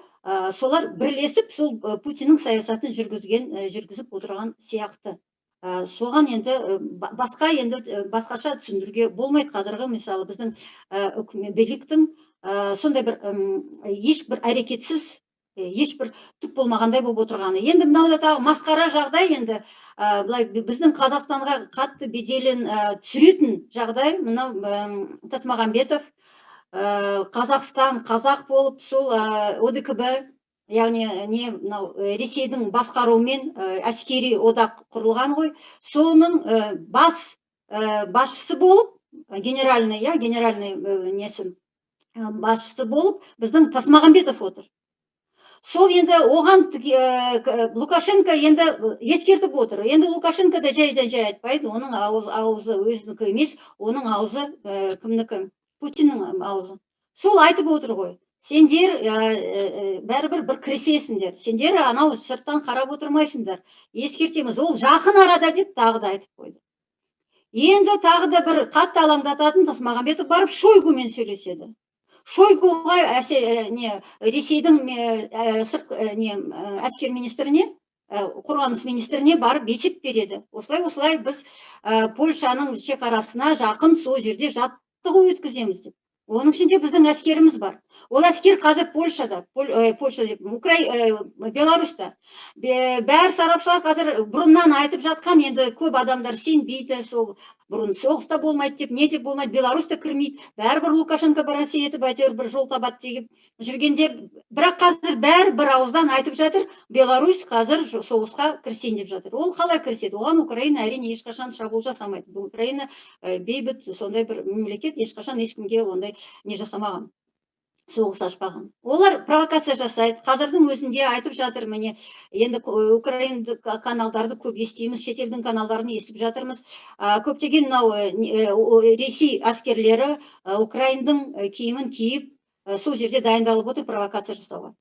солар бірлесіп сол Путиннің саясатын жүргізіп отырған сияқты. Соған енді басқаша түсіндіруге болмайды. Қазіргі мысалы біздің биліктің сондай бір ешбір әрекетсіз, ешбір түк болмағандай болып отырғаны. Енді мынау тағы масқара жағдай, енді былай біздің Қазақстанға қатты беделін түсіретін жағдай, мынау Тасмағамбетов Қазақстан, қазақ болып сол ОДКБ, яғни мынау Ресейдің басқаруымен әскери одақ құрылған ғой. Соның басшысы болып, генеральный несі басшысы болып біздің Тасмағамбетов отыр. Сол енді оған Лукашенко енді ескертіп отыр. Енді Лукашенко да жай айтпайды, оның аузы өзінікі емес, оның аузы кімнікі? Путиннің аузы. Сол айтып отыр ғой. Сендер бәрібір бір кіресесіңдер. Сендер анау сырттан қарап отырмайсыңдар. Ескертеміз. Ол жақын арада деп тағы да айтып қойды. Енді тағы да бір қатты алаңдататын, Тасмағамбетов барып Шойгумен сөйлеседі. Шойгуға Ресейдің әскер министріне, қорғаныс министріне барып есеп береді. Осылай біз Польшаның шекарасына жақын сол жерде жаттығу өткіземіз деп. Оның ішінде біздің әскеріміз бар. Ол әскер қазір Польшада, Беларусьта. Бәр сарапшылар қазір бұрыннан айтып жатқан, енді көп адамдар сенбейді, сол бұрын соғыста болмайды деп, не деп болмайды, Беларусьта кірмейді. Бәрібір Лукашенко бір нәрсе етіп, әйтеуір бір жол табады деген жүргендер. Бірақ қазір бәрі бір ауыздан айтып жатыр, Беларусь қазір соғысқа кірісейін деп жатыр. Ол қалай кіріседі? Оған Украина әрине ешқашан шабуыл жасамайды. Бұл Украина бейбіт сондай бір мемлекет, ешқашан ешкімге ондай не жасамаған, соғыс ашпаған. Олар провокация жасайды. Қазірдің өзінде айтып жатыр, міне, енді украиндық каналдарды көп естиміз, шетелдің каналдарын естіп жатырмыз. Көптеген Ресей әскерлері Украиндың киімін киіп, сол жерде дайындалып отыр провокация жасауға.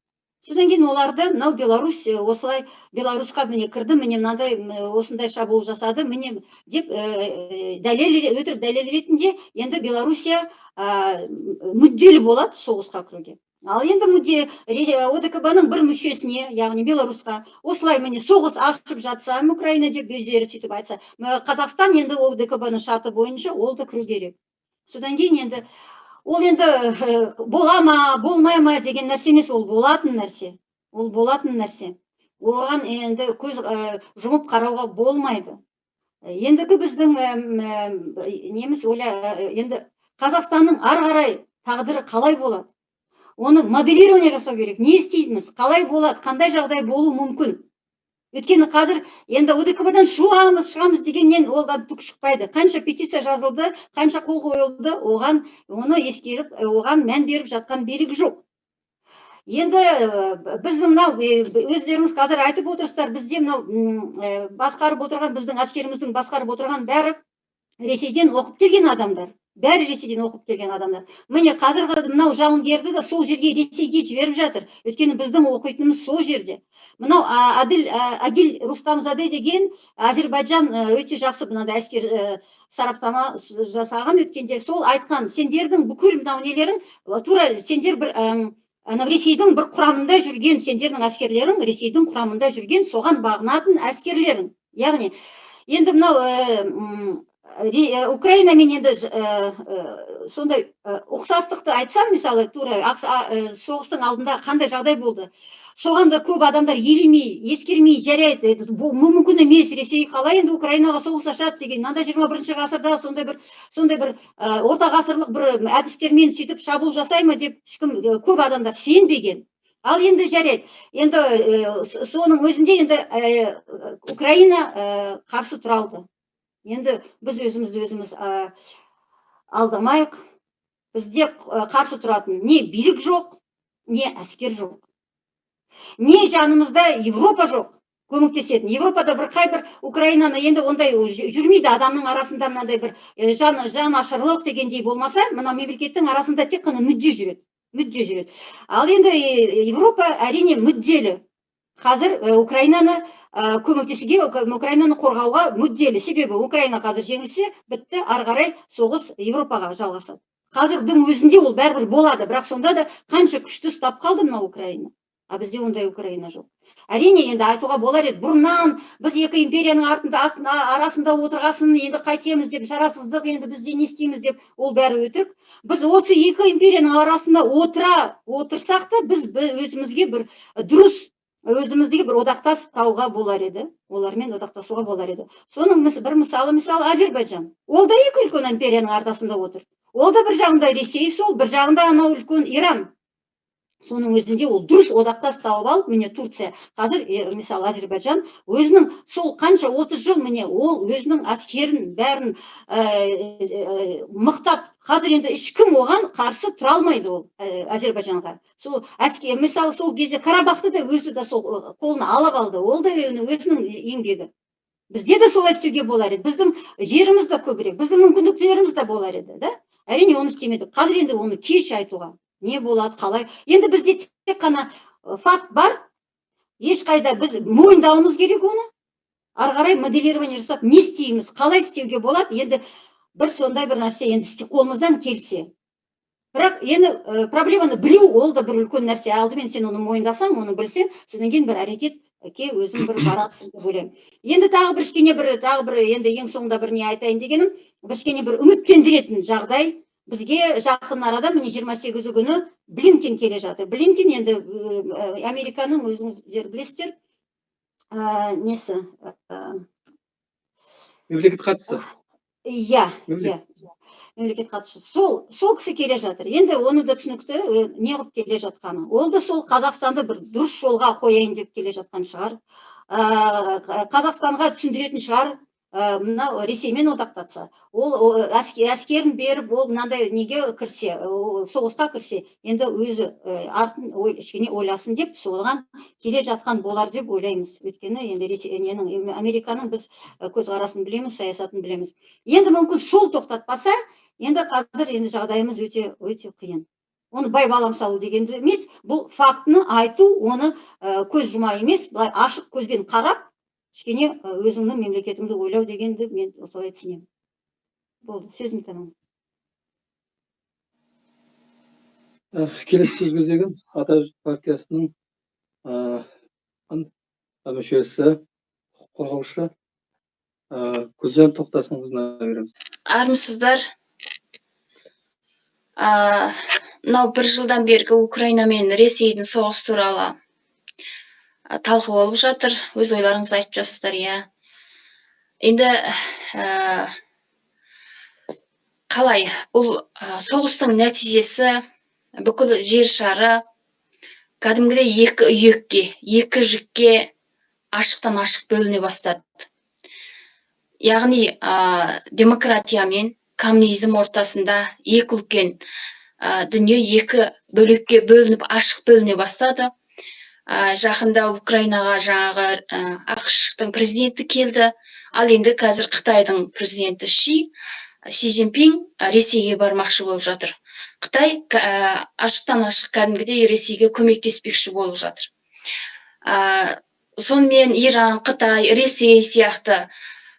Содан кейін оларды мынау Беларусь осылай Беларусьқа міне кірді, міне мынандай осындай шабуыл жасады, міне деп өтірік дәлел ретінде енді Белоруссия мүдделі болады соғысқа кіруге. Ал енді ОДКБ-ның бір мүшесіне, яғни Беларусьқа осылай міне соғыс ашып жатса, Украина деп өздері сөйтіп айтса, Қазақстан енді ОДКБ-ның шарты бойынша ол да кіру керек. Содан кейін енді ол енді бола ма, болмай ма деген нәрсе емес, ол болатын нәрсе. Ол болатын нәрсе. Оған енді көз жұмып қарауға болмайды. Ендігі біздің неміз енді Қазақстанның ары қарай тағдыры қалай болады? Оны моделирование жасау керек. Не істейміз? Қалай болады? Қандай жағдай болу мүмкін? Өйткені қазір енді ОДКБ-дан шығамыз дегеннен олдан түк шықпайды. Қанша петиция жазылды, қанша қол қойылды, оны ескеріп, оған мән беріп жатқан билік жоқ. Енді біздің өздеріңіз қазір айтып отырсыздар, бізде басқарып отырған, біздің әскеріміздің басқарып отырған бәрі Ресейден оқып келген адамдар. Бәрі Ресейден оқып келген адамдар. Міне қазіргі мынау жауынгерді де сол жерге Ресейге жіберіп жатыр. Өйткені біздің оқитынымыз сол жерде. Мынау Адил Рустамзаде деген Әзербайжан өте жақсы мынандай әскер сараптама жасаған. Өткенде сол айтқан, сендердің бүкіл мынау нелерің, тура сендер бір Ресейдің бір құрамында жүрген, сендердің әскерлерің Ресейдің құрамында жүрген, соған бағынатын әскерлерің. Яғни енді мынау Украинамен енді сондай ұқсастықты айтсам, мысалы, тура соғыстың алдында қандай жағдай болды. Соған да көп адамдар елемей, ескермей жарайды. Мүмкін емес, Ресей қалай енді Украинаға соғыс ашады деген, мынандай 21 ғасырда сондай бір орта ғасырлық бір әдістермен сөйтіп шабуыл жасаймы деп көп адамдар сенбеген. Ал енді жарайды. Енді соның өзінде енді Украина қарсы тұра алды. Енді біз өзіміз алдамайық. бізде қарсы тұратын не билік жоқ, не әскер жоқ, не жанымызда Европа жоқ көмектесетін. Европада бір қай бір Украинаны енді ондай жүрмейді, адамның арасында мынандай бір жан ашырлық дегендей болмаса, мына мемлекеттің арасында тек қана мүдде жүреді. Ал енді Европа әрине мүдделі. Қазір Украинаны көмектесуге, Украинаны қорғауға мүдделі. Себебі Украина қазір жеңілсе, бітті, ары қарай соғыс Европаға жалғасады. Қазірдің өзінде ол бәрібір болады, бірақ сонда да қанша күшті ұстап қалды мына Украина. А бізде ондай Украина жоқ. Әрине енді айтуға болар еді, бұрыннан біз екі империяның арасында отырғасын, енді қайтеміз деп, шарасыздық, енді бізде не істейміз деп, ол бәрі өтірік. Біз осы екі империяның арасында отырсақ та, біз өзімізге бір дұрыс, өзімізге бір одақтас тауға болар еді, олармен одақтасуға болар еді. Соның бір мысалы Азербайджан. Ол да екі үлкен империяның ортасында отыр. Ол да бір жағында Ресей сол, бір жағында анау үлкен Иран. Соның өзінде ол дұрыс одақтас тауып алып, міне Турция, қазір мысалы Азербайджан өзінің сол қанша 30 жыл міне ол өзінің әскерін бәрін мықтап, қазір енді ешкім оған қарсы тұра алмайды ол Азербайджанға. Сол әскер, мысалы сол кезде Карабахты да өзі де сол қолына алып алды, ол да өзінің еңбегі. Бізде де солай істеуге болар еді, біздің жеріміз де көбірек, біздің мүмкіндіктеріміз де болар еді, да? Әрине оны істемедік. Қазір енді оны кеш айтуға. Не болады, қалай? Енді бізде тек қана факт бар, ешқайда біз мойындауымыз керек оны. Ары қарай моделирование жасап, не істейміз, қалай істеуге болады, енді бір сондай бір нәрсе енді қолымыздан келсе. Бірақ енді проблеманы білу, ол да бір үлкен нәрсе. Алдымен сен оны мойындасаң, оны білсең, содан кейін бір әрекетке өзің бір барасың деп ойлаймын. Енді тағы бір енді ең соңында бір не айтайын дегенім, бір үміттендіретін жағдай. Бізге жақын арада міне 28 күні Блинкен келе жатыр. Блинкен енді Американың өзіңіздер білесіздер, несі? Мемлекет хатшысы. Иә, мемлекет хатшысы. Сол кісі келе жатыр. Енді оны да түсінікті не қылып келе жатқаны. Ол да сол Қазақстанды бір дұрыс жолға қояйын деп келе жатқан шығар. Қазақстанға түсіндіретін шығар. Мынау Ресеймен одақтатса, ол әскерін беріп, ол мынандай неге кірсе, соғысқа кірсе, енді өзі артын кішкене ойласын деп, соған келе жатқан болар деп ойлаймыз. Өйткені енді Американың біз көзқарасын білеміз, саясатын білеміз. Енді мүмкін сол тоқтатпаса, енді қазір енді жағдайымыз өте қиын. Оны байбалам салу дегенді емес, бұл фактіні айту, оны көз жұма емес, былай ашық көзбен қарап, кішкене өзіңнің мемлекетіңді ойлау дегенді мен осылай түсінемін. Болды, сөзім тамам. Келесі сөз кезегін Ата партиясының мүшесі, қорғаушы Гүлжан Тоқтасыңызына береміз. Армысыздар. Мынау бір жылдан бергі Украина мен Ресейдің соғыс туралы талқы болып жатыр. Өз ойларыңызды айтып жатсыздар, иә. Енді қалай бұл соғыстың нәтижесі бүкіл жер шары кәдімгідей екі үйекке, екі жікке ашықтан ашық бөліне бастады. Яғни демократия мен коммунизм ортасында екі үлкен дүние екі бөлікке бөлініп, ашық бөліне бастады. Жақында Украинаға жаңағы ақш-тың президенті келді, ал енді қазір Қытайдың президенті Ши Цзиньпин Ресейге бармақшы болып жатыр. Қытай ашықтан ашық кәдімгідей Ресейге көмектеспекші болып жатыр. Сонымен Иран, Қытай, Ресей сияқты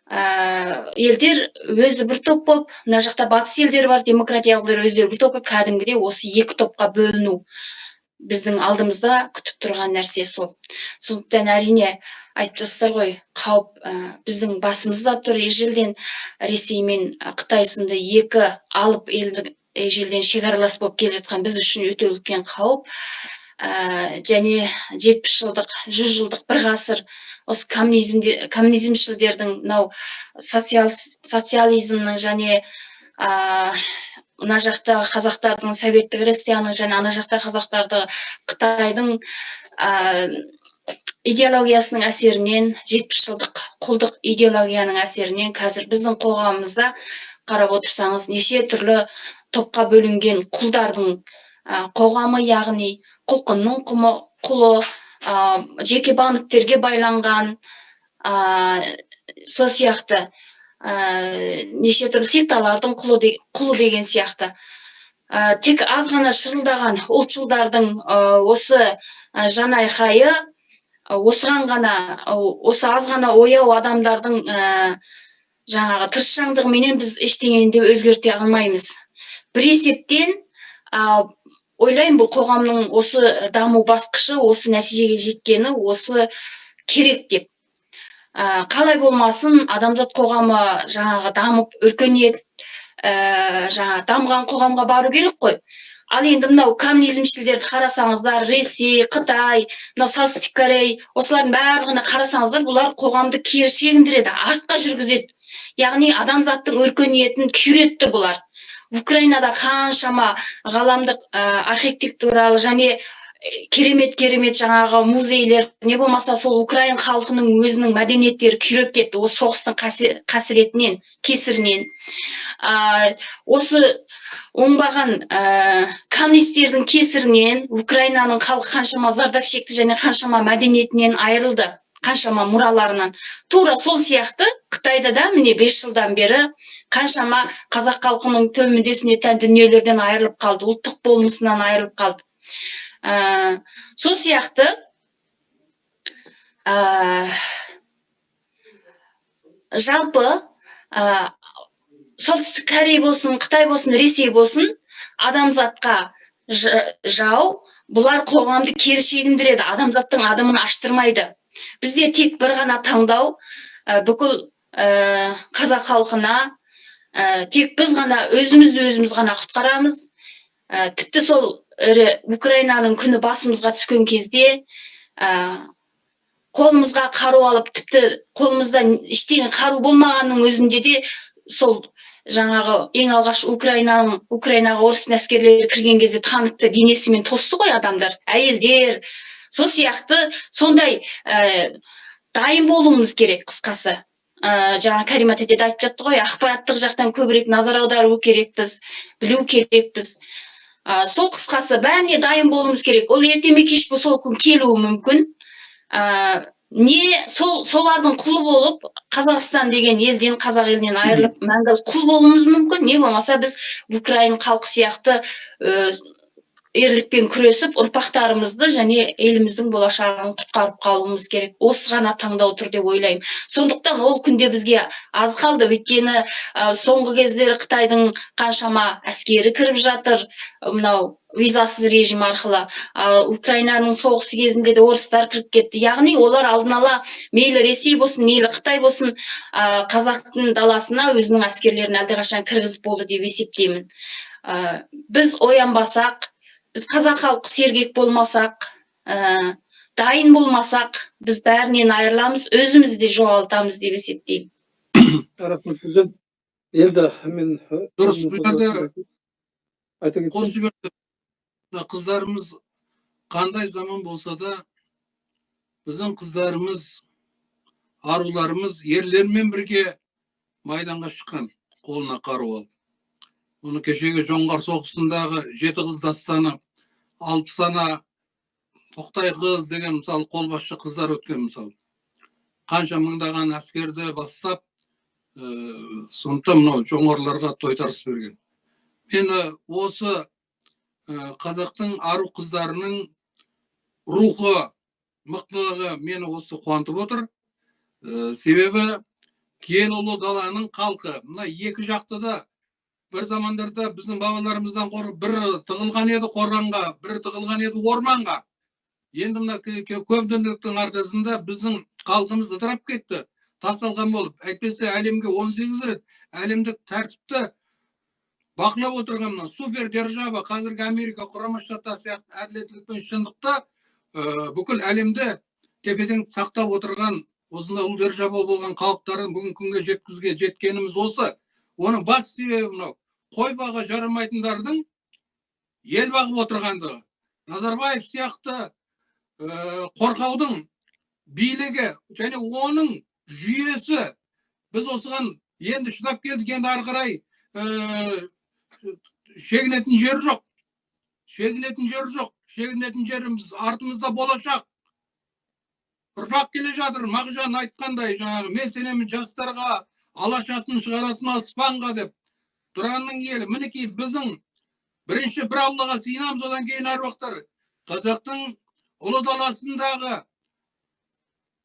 елдер өзі бір топ болып, мына жақта батыс елдері бар, демократиялықтар өздері бір топ болып, кәдімгідей осы екі топқа бөліну біздің алдымызда күтіп тұрған нәрсе сол. Сондықтан әрине айтып жатсыздар ғой, қауіп біздің басымызда тұр. Ежелден Ресей мен Қытай сынды екі алып елдің ежелден шекаралас болып келе жатқан біз үшін өте үлкен қауіп. Және 70 жылдық, 100 жылдық, бір ғасыр осы коммунизмшілдердің, мынау социализмнің және мына жақта қазақтардың советтік Россияның және ана жақта қазақтарды Қытайдың идеологиясының әсерінен, 70 жылдық құлдық идеологияның әсерінен қазір біздің қоғамымызда қарап отырсаңыз неше түрлі топқа бөлінген құлдардың қоғамы, яғни құлқынның құлы, жеке банктерге байланған, сол сияқты неше түрлі секталардың құлы деген сияқты. Тек аз ғана шырылдаған ұлтшылдардың осы жан айқайы, осы аз ғана ояу адамдардың жаңағы тырысшаңдығыменен біз ештеңені де өзгерте алмаймыз. Бір есептен ойлаймын, бұл қоғамның осы даму басқышы, осы нәтижеге жеткені осы керек деп. Қалай болмасын, адамзат қоғамы жаңағы дамып, өркениет, дамыған қоғамға бару керек қой. Ал енді мынау коммунизмшілдерді қарасаңыздар, Ресей, Қытай, Солтүстік Корея, осылардың барлығына қарасаңыздар, бұлар қоғамды кері шегіндіреді, артқа жүргізеді. Яғни адамзаттың өркениетін күйретті бұлар. Украинада қаншама ғаламдық архитектуралы және керемет жаңағы музейлер, не болмаса сол Украин халқының өзінің мәдениеттері күйреп кетті, осы соғыстың кесірінен. Осы оңбаған коммунистердің кесірінен Украинаның халқы қаншама зардап шекті және қаншама мәдениетінен айырылды, қаншама мұраларынан. Тура сол сияқты Қытайда да міне 5 жылдан бері қаншама қазақ халқының төл мүддесіне тән дүниелерден айырылып қалды, ұлттық болмысынан айырылып қалды. Сол сияқты жалпы Солтүстік Корея болсын, Қытай болсын, Ресей болсын, адамзатқа жау, бұлар қоғамды кері шегіндіреді, адамзаттың адымын аштырмайды. Бізде тек бір ғана таңдау, бүкіл қазақ халқына тек біз ғана өзіміз ғана құтқарамыз. Тіпті сол Украинаның күні басымызға түскен кезде қолымызға қару алып, тіпті қолымызда ештеңе қару болмағанның өзінде де сол жаңағы ең алғаш Украинаға орыс әскерлері кірген кезде танкты денесімен тосты ғой адамдар, әйелдер. Сол сияқты сондай дайын болуымыз керек, қысқасы. Жаңа Карима тете айтып жатты ғой, ақпараттық жақтан көбірек назар аудару керекпіз, білу керекпіз. Сол қысқасы бәріне дайын болуымыз керек. Ол ертеме кеш бұл сол күн келуі мүмкін. Не солардың құлы болып, Қазақстан деген елден, қазақ елінен айырылып, мәңгілік құл болуымыз мүмкін. Не болмаса біз Украин халқы сияқты ерлікпен күресіп, ұрпақтарымызды және еліміздің болашағын құтқарып қалуымыз керек. Осы ғана таңдау тұр деп ойлаймын. Сондықтан ол күнде бізге аз қалды, өйткені соңғы кездері Қытайдың қаншама әскері кіріп жатыр, мынау визасыз режим арқылы. Украинаның соғысы кезінде де орыстар кіріп кетті. Яғни олар алдын ала мейлі Ресей болсын, мейлі Қытай болсын, қазақтың даласына өзінің әскерлерін әлдеқашан кіргізіп болды деп есептеймін. Біз оянбасақ, біз қазақ халқы сергек болмасақ, дайын болмасақ, біз бәрінен айырыламыз, өзімізді де жоғалтамыз деп есептеймін. Рахмет Гүлжан. Енді мен дұрыс, бұларда айта қосып кетсем, жіберді. Қыздарымыз қандай заман болса да, біздің қыздарымыз, аруларымыз ерлермен бірге майданға шыққан, қолына қару алып. Оны кешегі Жоңғар соғысындағы 7 қыз дастаны, 6 ана Тоқтай қыз деген мысалы қолбасшы қыздар өткен мысалы. Қанша мыңдаған әскерді бастап, сондықтан мынау жоңғарларға тойтарыс берген. Мені осы қазақтың ару қыздарының рухы, мықтылығы мені осы қуантып отыр. Себебі киелі ұлы даланың халқы, мына екі жақты да бір замандарда біздің бабаларымыздан қорып, бір тығылған еді қорғанға, бір тығылған еді орманға. Енді мына көптіліктің арқасында біздің халқымыз ыдырап кетті, тасталған болып. Әйтпесе әлемге 18 рет әлемдік тәртіпті бақылап отырған мына супер держава, қазіргі Америка Құрама Штаттары сияқты әділеттілік пен шындықты бүкіл әлемде тепе-тең сақтап отырған осындай ұлы держава болған халықтарын бүгін күнге жеткеніміз осы. Оның бас себебі мынау қойбаға жарамайтындардың ел бағып отырғандығы. Назарбаев сияқты қорқаудың бийлиги және оның жүйесі біз осыған енді шыдап келдік, енді ары қарай шегінетін жер жоқ. Шегінетін жеріміз артымызда болашақ. Ұрпақ келе жатыр. Мағжан айтқандай, жаңағы мен сенемін жастарға, алашатын шығаратын аспанға деп. Тұранның елі. Мінекей біздің бірінші бір Аллаға сыйынамыз, одан кейін әруақтар. Қазақтың ұлы даласындағы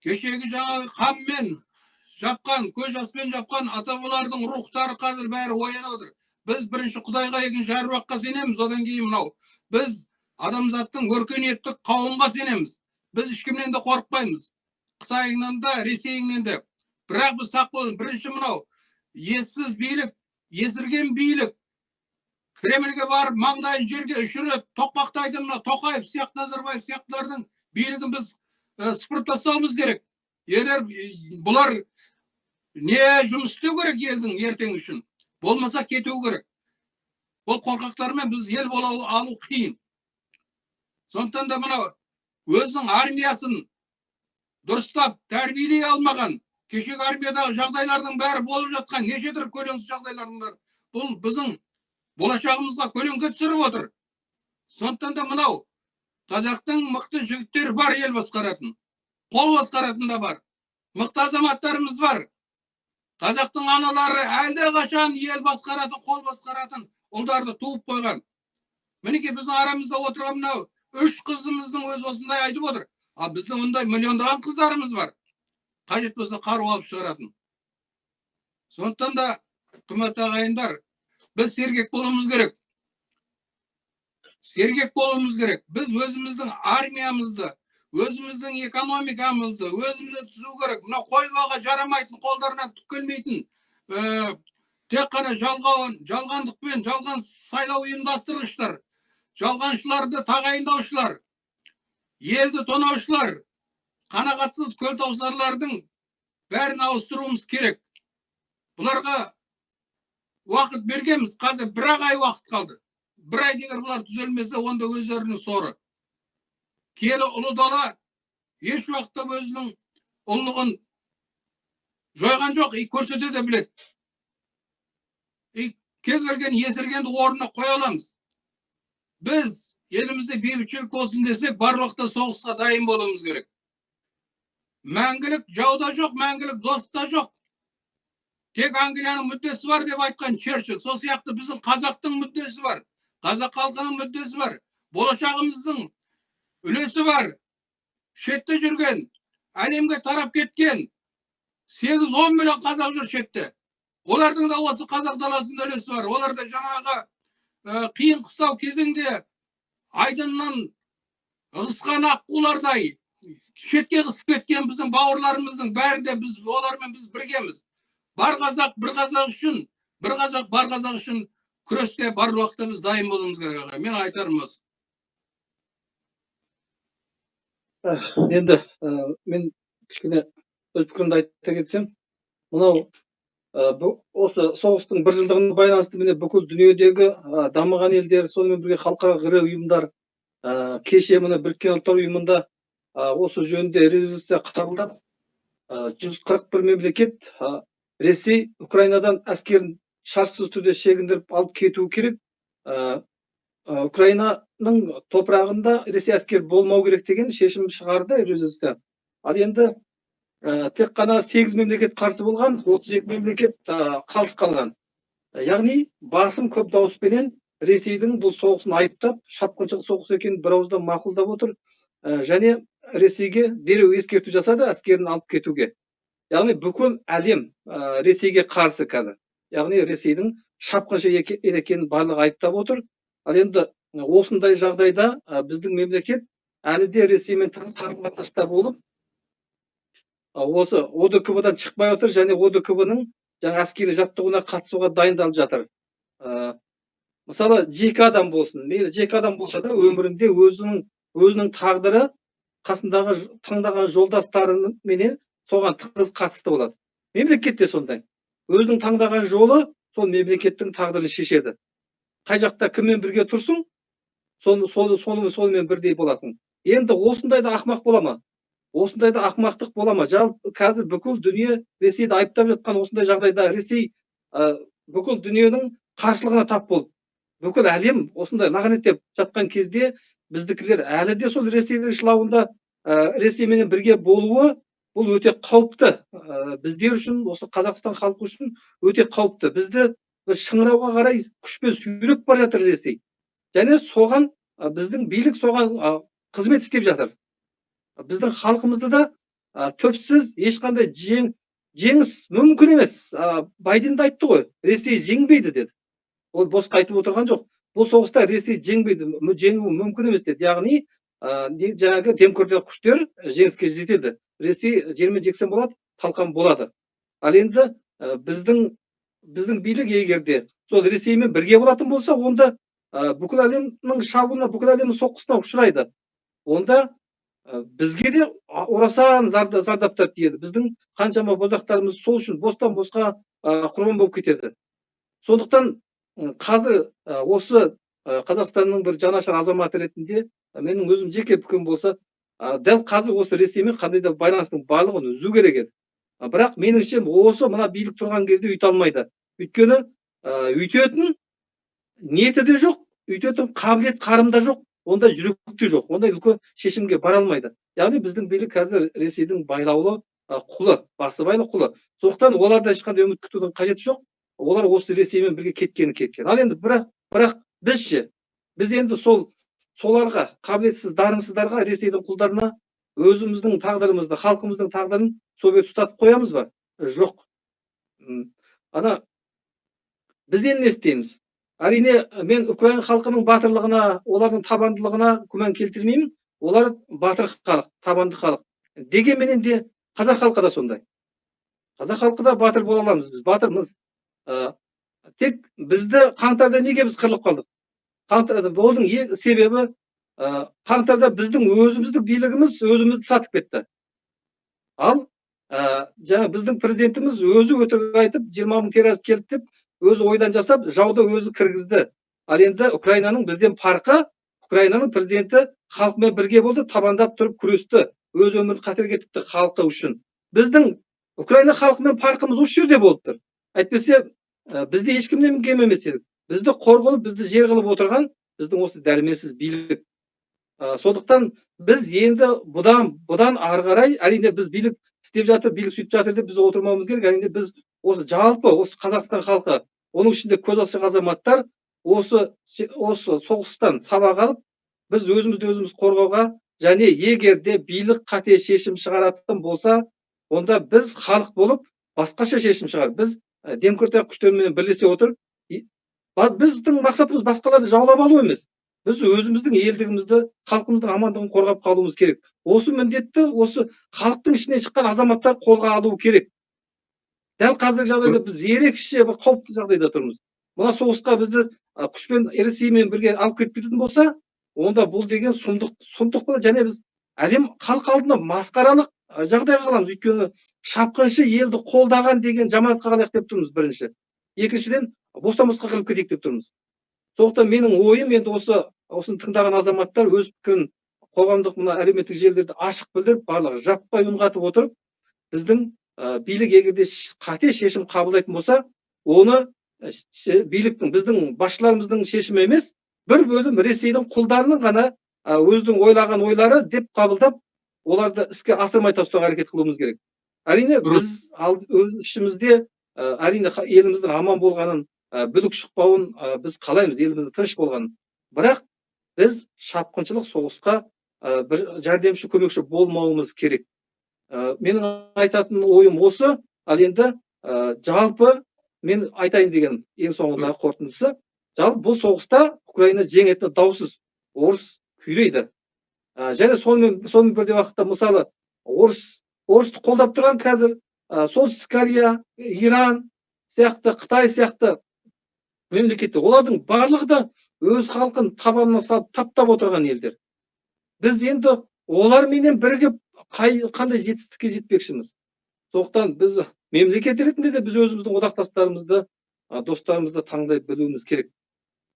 кешегі жаңағы қанмен жапқан, көз жаспен жапқан ата-бабалардың рухтары қазір бәрі оянып отыр. Біз бірінші Құдайға, екінші әруаққа сенеміз, одан кейін мынау. Біз адамзаттың өркениеттік қауымға сенеміз. Біз ешкімнен де қорықпаймыз. Қытайыңнан да, Ресейіңнен де. Бірақ біз сақ болыңыз. Бірінші мынау ессіз билік, есірген билік. Кремльге барып, маңдайын жерге үшіріп, тоқпақтайды мына Тоқаев сияқты, Назарбаев сияқтылардың билігін біз сыпырып тастауымыз керек. Егер бұлар не жұмыс істеу керек елдің ертең үшін? Болмаса кету керек. Бұл қорқақтармен біз ел бола алу қиын. Сондықтан да мынау өзінің армиясын дұрыстап тәрбиелей алмаған, кешегі армиядағы жағдайлардың бәрі болып жатқан, неше түрлі көлеңсіз жағдайлардың бәрі. Бұл біздің болашағымызға көлеңке түсіріп отыр. Сондықтан да мынау қазақтың мықты жігіттері бар, ел басқаратын, қол басқаратын да бар. Мықты азаматтарымыз бар. Қазақтың аналары әлде қашан ел басқаратын, қол басқаратын ұлдарды туып қойған. Мінекей біздің арамызда отырған мынау 3 қызымыздың өзі осындай айтып отыр. Ал біздің ондай миллиондаған қыздарымыз бар. Қажет болса қару алып шығаратын. Сондықтан да қымбатты ағайындар, біз сергек болуымыз керек. Біз өзіміздің армиямызды, өзіміздің экономикамызды, өзімізді түзу керек. Мына қойбаға жарамайтын, қолдарынан түк келмейтін, тек қана жалғандықпен, жалған сайлау ұйымдастырғыштар, жалғаншыларды тағайындаушылар, елді тонаушылар, қанағатсыз көлтаусарлардың бәрін ауыстыруымыз керек. Бұларға уақыт бергенбіз. Қазір 1 ай уақыт қалды. 1 ай егер бұлар түзелмесе, онда өздерінің соры. Киелі ұлы дала еш уақытта өзінің ұлылығын жойған жоқ, көрсете де біледі. Кез келген есіргенді орнына қоя аламыз. Біз елімізде бейбітшілік болсын десек, бар уақытта соғысқа дайын болуымыз керек. Мәңгілік жауда жоқ, мәңгілік доста жоқ. Тек Англияның мүддесі бар деп айтқан Черчилль. Сол сияқты біздің қазақтың мүддесі бар. Қазақ халқының мүддесі бар. Болашағымыздың үлесі бар. Шетте жүрген, әлемге тарап кеткен 8-10 миллион қазақ жүр шетте. Олардың да осы қазақ даласында үлесі бар. Олар да жаңағы қиын қыстау кезеңде айдыннан ығысқан аққулардай шетке ығысып кеткен біздің бауырларымыздың бәрі де біз олармен біз біргеміз. Бар қазақ бір қазақ үшін, бір қазақ бар қазақ үшін күреске бар уақытта біз дайын болуымыз керек. Мен айтарым осы. Енді мен кішкене өз пікірімді айта кетсем, мынау осы соғыстың 1 жылдығына байланысты міне бүкіл дүниедегі дамыған елдер, сонымен бірге халықаралық ірі ұйымдар, кеше міне Біріккен Ұлттар Ұйымында осы жөнінде резолюция қабылдап, 141 мемлекет Ресей Украинадан әскерін шартсыз түрде шегіндіріп алып кетуі керек. Украинаның топырағында Ресей әскер болмау керек деген шешім шығарды резолюция. Ал енді тек қана 8 мемлекет қарсы болған, 32 мемлекет қалыс қалған. Яғни басым көп дауыспенен Ресейдің бұл соғысын айыптап, шапқыншылық соғыс екенін бірауыздан мақұлдап отыр. Және Ресейге дереу ескерту жасады әскерін алып кетуге. Яғни бүкіл әлем Ресейге қарсы қазір. Яғни Ресейдің шапқыншы екенін барлығы айыптап отыр. Ал енді осындай жағдайда біздің мемлекет әлі де Ресеймен тығыз қарым-қатынаста болып, осы ОДКБ-дан шықпай отыр және ОДКБ-ның жаңа әскери жаттығуына қатысуға дайындалып жатыр. Мысалы, жеке адам болсын, мейлі жеке адам болса да өмірінде өзінің тағдыры қасындағы таңдаған жолдастарыменен соған тығыз қатысты болады. Мемлекет те сондай. Өзінің таңдаған жолы сол мемлекеттің тағдырын шешеді. Қай жақта кіммен бірге тұрсың, сонымен бірдей боласың. Енді осындайда ақымақ бола ма? осындайда ақымақтық бола ма? Жалпы қазір бүкіл дүние Ресейді айыптап жатқан осындай жағдайда Ресей бүкіл дүниенің қарсылығына тап болып, бүкіл әлем осындай лағнеттеп жатқан кезде біздікілер әлі де сол Ресейдің шылауында Ресеймен бірге болуы бұл өте қауіпті. Біздер үшін, осы Қазақстан халқы үшін өте қауіпті. Бізді шыңырауға қарай күшпен сүйреп бара жатыр Ресей. Және соған біздің билік соған қызмет істеп жатыр. Біздің халқымызды да төпсіз ешқандай жеңіс мүмкін емес. Байден да айтты ғой, Ресей жеңбейді деді. Ол босқа айтып отырған жоқ. Бұл соғыста Ресей жеңбейді, жеңуі мүмкін емес деді. Яғни жаңағы демократиялық күштер жеңіске жетеді. Ресей жермен жексен болады, талқан болады. Ал енді біздің билік егерде сол Ресеймен бірге болатын болса, онда бүкіл әлемнің шабуына, бүкіл әлемнің соққысына ұшырайды. Онда бізге де орасан зардаптар тиеді. Біздің қаншама бозақтарымыз сол үшін бостан босқа құрбан болып кетеді. Сондықтан қазір осы Қазақстанның бір жанашыр азаматы ретінде менің өзім жеке пікірім болса, дәл қазір осы Ресеймен қандай да байланыстың барлығын үзу керек еді. Бірақ меніңше осы мына билік тұрған кезде үйте алмайды. Өйткені үйтетін ниеті де жоқ, үйтетін қабілет қарымда жоқ, онда жүрек те жоқ, ондай үлкен шешімге бара алмайды. Яғни біздің билік қазір Ресейдің байлаулы құлы, басыбайлы құлы. Сондықтан оларда ешқандай үміт күтудің қажеті жоқ. Олар осы Ресеймен бірге кеткен. Ал енді бірақ біз енді соларға, қабілетсіз, дарынсыздарға, Ресейдің құлдарына өзіміздің тағдырымызды, халқымыздың тағдырын собет ұстатып қоямыз ба? Жоқ. Ана біз енді не істейміз? Әрине, мен Украина халқының батырлығына, олардың табандылығына күмән келтірмеймін. Олар батыр халық, табанды халық. Дегенменен де қазақ халқы да сондай. Қазақ халқы да батыр бола аламыз. Біз батырмыз. Тек бізді қаңтарда неге біз қырылып қалдық? Оның себебі қаңтарда біздің өзіміздің билігіміз өзімізді сатып кетті. Ал жаңа біздің президентіміз өзі өтірік айтып, 20 мың террорист келді деп, өзі ойдан жасап, жауды өзі кіргізді. Ал енді Украинаның бізден парқы, Украинаның президенті халқымен бірге болды, табандап тұрып күресті, өз өмірін қатерге тікті халқы үшін. Біздің Украина халқымен парқымыз осы жерде болып тұр. Әйтпесе бізде ешкімнен кем емес едік. Бізді қор қылып, бізді жер қылып отырған біздің осы дәрменсіз билік. Сондықтан біз енді бұдан ары қарай, әрине біз билік істеп жатыр, билік сөйтіп жатыр деп біз отырмауымыз керек. Әрине біз осы жалпы осы Қазақстан халқы, оның ішінде көз ашық азаматтар осы соғыстан сабақ алып, біз өзіміз қорғауға, және егерде билік қате шешім шығаратын болса, онда біз халық болып басқаша шешім шығар. Біз демократиялық күштермен бірлесе отыр. Біздің мақсатымыз басқаларды жаулап алу емес. Біз өзіміздің елдігімізді, халқымыздың амандығын қорғап қалуымыз керек. Осы міндетті осы халықтың ішінен шыққан азаматтар қолға алу керек. Дәл қазіргі жағдайда біз ерекше бір қауіпті жағдайда тұрмыз. Мына соғысқа бізді күшпен Ресеймен бірге алып кетпейтін болса, онда бұл деген сұмдық болады, және біз әлем халық алдында масқаралық жағдайға қаламыз. Өйткені шапқыншы елді қолдаған деген жаманатқа қалайық деп тұрмыз, бірінші. Екіншіден, бостан босқа қырылып кетейік деп тұрмыз. Сондықтан менің ойым, енді осыны тыңдаған азаматтар өз пікірін қоғамдық мына әлеуметтік желілерде ашық білдіріп, барлығы жаппай үн қатып отырып, біздің билік егерде қате шешім қабылдайтын болса, оны биліктің, біздің басшыларымыздың шешімі емес, бір бөлім Ресейдің құлдарының ғана өзінің ойлаған ойлары деп қабылдап, оларды іске асырмай тастауға әрекет қылуымыз керек. Әрине біз өз ішімізде әрине еліміздің аман болғанын, бүлік шықпауын біз қалаймыз, еліміздің тыныш болғанын. Бірақ біз шапқыншылық соғысқа бір жәрдемші, көмекші болмауымыз керек. Менің айтатын ойым осы. Ал енді жалпы мен айтайын деген ең соңындағы қорытындысы, жалпы бұл соғыста Украина жеңетіні даусыз. Орыс күйрейді. Және сонымен бірде уақытта, мысалы, орысты қолдап тұрған қазір Солтүстік Корея, Иран сияқты, Қытай сияқты мемлекеттер, олардың барлығы да өз халқын табанына салып таптап отырған елдер. Біз енді оларменен бірігіп қандай жетістікке жетпекшіміз. Сондықтан біз мемлекет ретінде де біз өзіміздің одақтастарымызды, достарымызды таңдай білуіміз керек.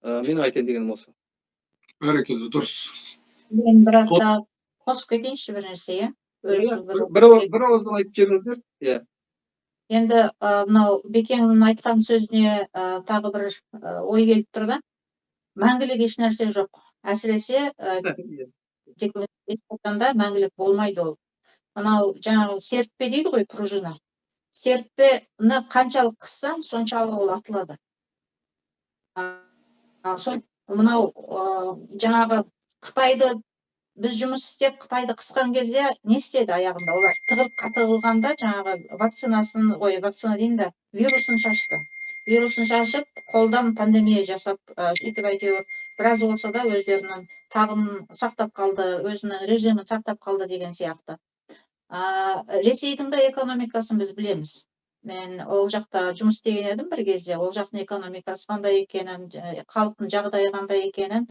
Менің айтайын дегенім осы. Бәрекелді, дұрыс. Мен біраз да қосып кетейінші бір нәрсе. бір ауыздан айтып жіберіңіздер. Иә. Енді мынау Бекеңнің айтқан сөзіне тағы бір ой келіп тұр да. Мәңгілік еш нәрсе жоқ. Әсіресе ешқашанда мәңгілік болмайды ол. Мынау жаңағы серіппе дейді ғой, пружина. Серіппені қаншалық қыссаң, соншалық ол атылады. Мынау жаңағы Қытайды біз жұмыс істеп, Қытайды қысқан кезде не істеді аяғында? Олар тығырыққа тығылғанда жаңағы вакцина дейін де, вирусын шашты. Вирусын шашып, қолдан пандемия жасап, сөйтіп әйтеуір біраз болса да өздерінің тағын сақтап қалды, өзінің режимін сақтап қалды деген сияқты. Ресейдің де экономикасын біз білеміз. Мен ол жақта жұмыс істеген едім бір кезде. Ол жақтың экономикасы қандай екенін, халықтың жағдайы қандай екенін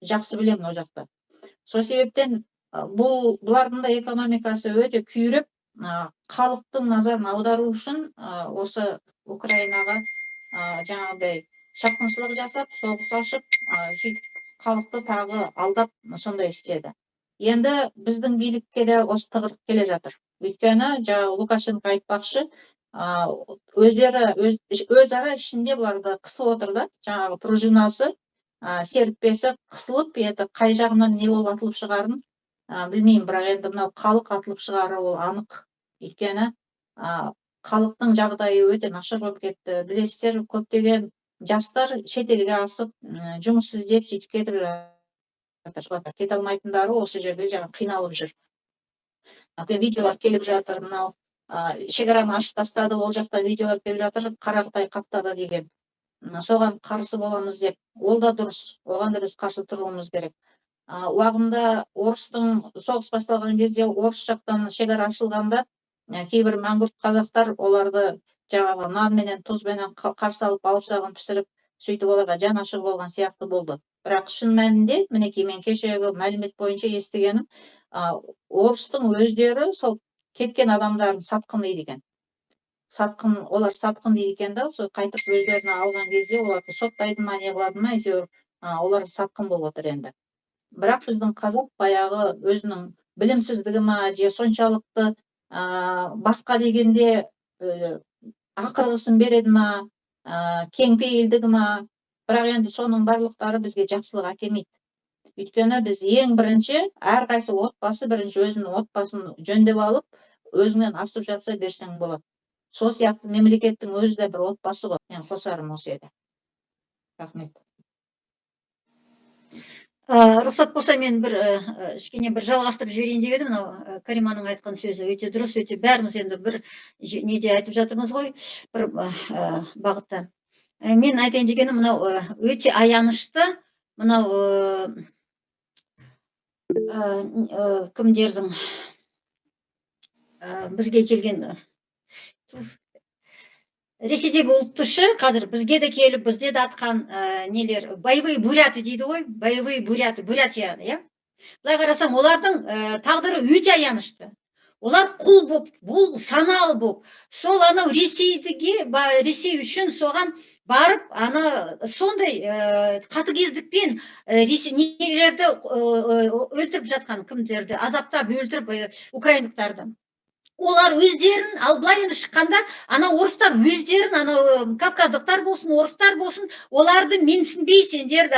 жақсы білемін ол жақта. Сол себептен бұлардың да экономикасы өте күйреп, халықтың назарын аудару үшін осы Украинаға жаңағыдай шапқыншылық жасап, соғыс ашып, сөйтіп халықты тағы алдап сондай істеді. Енді біздің билікке де осы тығырық келе жатыр. Өйткені жаңағы Лукашенко айтпақшы, өзара ішінде бұларды қысып отыр да, жаңағы пружинасы, серіппесі қысылып, қай жағынан не болып атылып шығарын білмеймін, бірақ енді мынау халық атылып шығары ол анық. Өйткені халықтың жағдайы өте нашар болып кетті. Білесіздер, көптеген жастар шетелге асып, жұмыс іздеп сөйтіп кетіп жатыр. Кете алмайтындары осы жерде жаңағы қиналып жүр. Видеолар келіп жатыр, мынау шекараны ашып тастады, ол жақтан видеолар келіп жатыр, Қарақытай қаптады деген. Соған қарсы боламыз деп, ол да дұрыс, оған да біз қарсы тұруымыз керек. Уағында орыстың соғыс басталған кезде орыс жақтан шекара ашылғанда кейбір мәңгүрт қазақтар оларды жаңағы нан менен тұзбенен қарсы алып, бауырсағын пісіріп, сөйтіп оларға жан ашыр болған сияқты болды. Бірақ шын мәнінде, мінекей мен кешегі мәлімет бойынша естігенім, орыстың өздері сол кеткен адамдарын сатқын дейді екен. Олар сатқын дейді екен да, сол қайтып өздеріне алған кезде оларды соттайды ма, не қылады ма, әйтеуір олар сатқын болып отыр енді. Бірақ біздің қазақ баяғы өзінің білімсіздігі ма, же соншалықты басқа дегенде ақырғысын береді ма, кеңпейілдігі ма, бірақ енді соның барлықтары бізге жақсылық әкелмейді. Өйткені біз ең бірінші, әрқайсы отбасы бірінші өзінің отбасын жөндеп алып, өзіңнен асып жатса берсең болады. Сол сияқты мемлекеттің өзі де бір отбасы ғой. Мен қосарым осы еді. Рахмет. Рұқсат болса, мен кішкене бір жалғастырып жіберейін деп едім. Мынау Кариманың айтқан сөзі өте дұрыс, өте бәріміз енді бір неде айтып жатырмыз ғой, бір бағытта. Мен айтайын дегенім, мынау өте аянышты, мынау кімдердің бізге келген Ресейдегі ұлттышы қазір бізге де келіп, бізде де атқан нелер, боевые буряты дейді ғой, боевые буряты, Бурятия, иә? Былай қарасам, олардың тағдыры өте аянышты. Олар құл болып, бұл саналы болып, сол анау Ресей үшін соған барып, сондай қатыгездікпен нелерді өлтіріп жатқан, кімдерді азаптап өлтіріп украиндықтарды. Олар өздерін, ал былай енді шыққанда, орыстар өздерін, кавказдықтар болсын, орыстар болсын, оларды менсінбей, сендер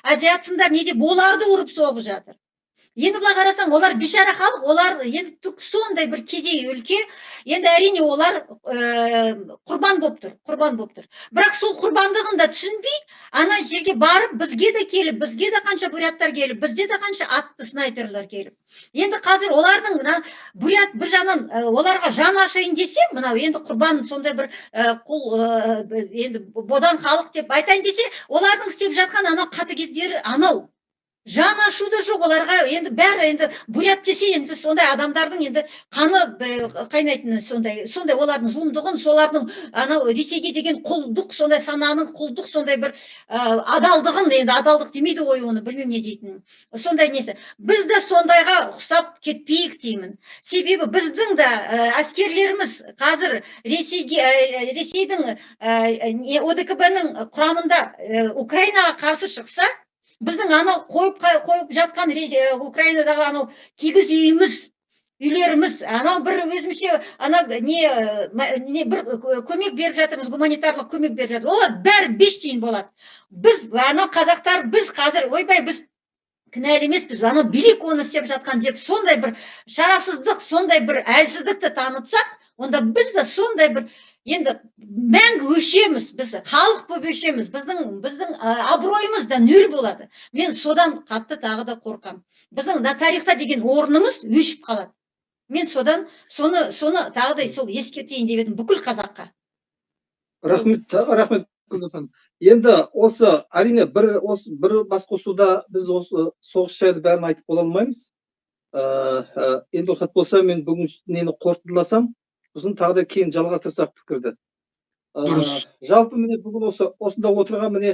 азиатсыңдар, неде оларды ұрып соғып жатыр. Енді былай қарасаң, олар бейшара халық, олар енді сондай бір кедей өлке, енді әрине олар құрбан болып тұр. Бірақ сол құрбандығын да түсінбей, ана жерге барып, бізге де келіп, бізге де қанша буряттар келіп, бізде де қанша атты снайперлер келіп. Енді қазір олардың бурят бір жанан оларға жан ашайын десе, мынау енді құрбан сондай бір енді бодан халық деп айтайын десе, олардың істеп жатқан қатыгездері жан ашу да жоқ, оларға енді бәрі енді бурят десе, енді сондай адамдардың енді қаны қайнайтыны сондай олардың зұлымдығын, солардың Ресейге деген құлдық, сондай сананың құлдық, сондай бір адалдығын, енді адалдық демейді ғой, оны білмеймін не дейтінін. Сондай несі. Біз де сондайға ұқсап кетпейік деймін. Себебі біздің де әскерлеріміз қазір Ресейдің ОДКБ-ның құрамында Украинаға қарсы шықса, біздің анау қойып жатқан Украинадағы анау кигіз үйлеріміз, анау бір өзімше не бір көмек беріп жатырмыз, гуманитарлық көмек беріп жатыр. Олар бәрі 5 тиын болады. Біз анау қазақтар, біз қазір ойбай біз кінәлі емеспіз, анау билік оны істеп жатқан деп сондай бір шарапсыздық, сондай бір әлсіздікті танытсақ, онда біз де сондай бір енді мәңгі өшеміз, біз халық болып өшеміз, біздің абыройымыз да нөл болады. Мен содан қатты тағы да қорқам. Біздің тарихта деген орнымыз өшіп қалады. Мен соны тағы да сол ескертейін деп едім бүкіл қазаққа. Рахмет. Енді осы әрине бір басқосуда біз осы соғыс жайлы бәрін айтып бола алмаймыз. Енді рұқсат болса мен бүгін нені қорытындыласам, сосын тағы да кейін жалғастырсақ пікірді. Жалпы міне бүгін осында отырған міне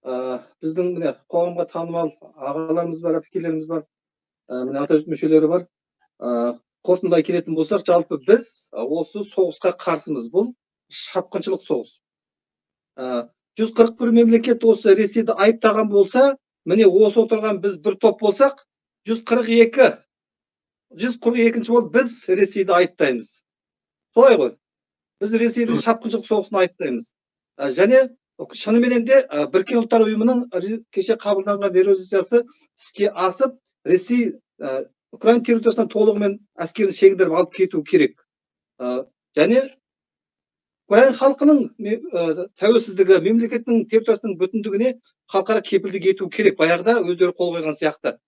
біздің міне қоғамға танымал ағаларымыз бар, әпкелеріміз бар, міне атажұрт мүшелері бар. Қорытындылай келетін болсақ, жалпы біз осы соғысқа қарсымыз. Бұл шапқыншылық соғыс. 141 мемлекет осы Ресейді айыптаған болса, міне осы отырған біз бір топ болсақ, 142 болып біз Ресейді айыптаймыз. Солай ғой. Біз Ресейдің шапқыншылық соғысын айыптаймыз. Және шынымен де Біріккен ұлттар ұйымының кеше қабылданған резолюциясы іске асып, Ресей Украина территориясынан толығымен әскерін шегіндіріп алып кету керек. Және Украина халқының тәуелсіздігі, мемлекеттің территориясының бүтіндігіне халықара кепілдік ету керек. Баяғыда өздері қол қойған сияқты.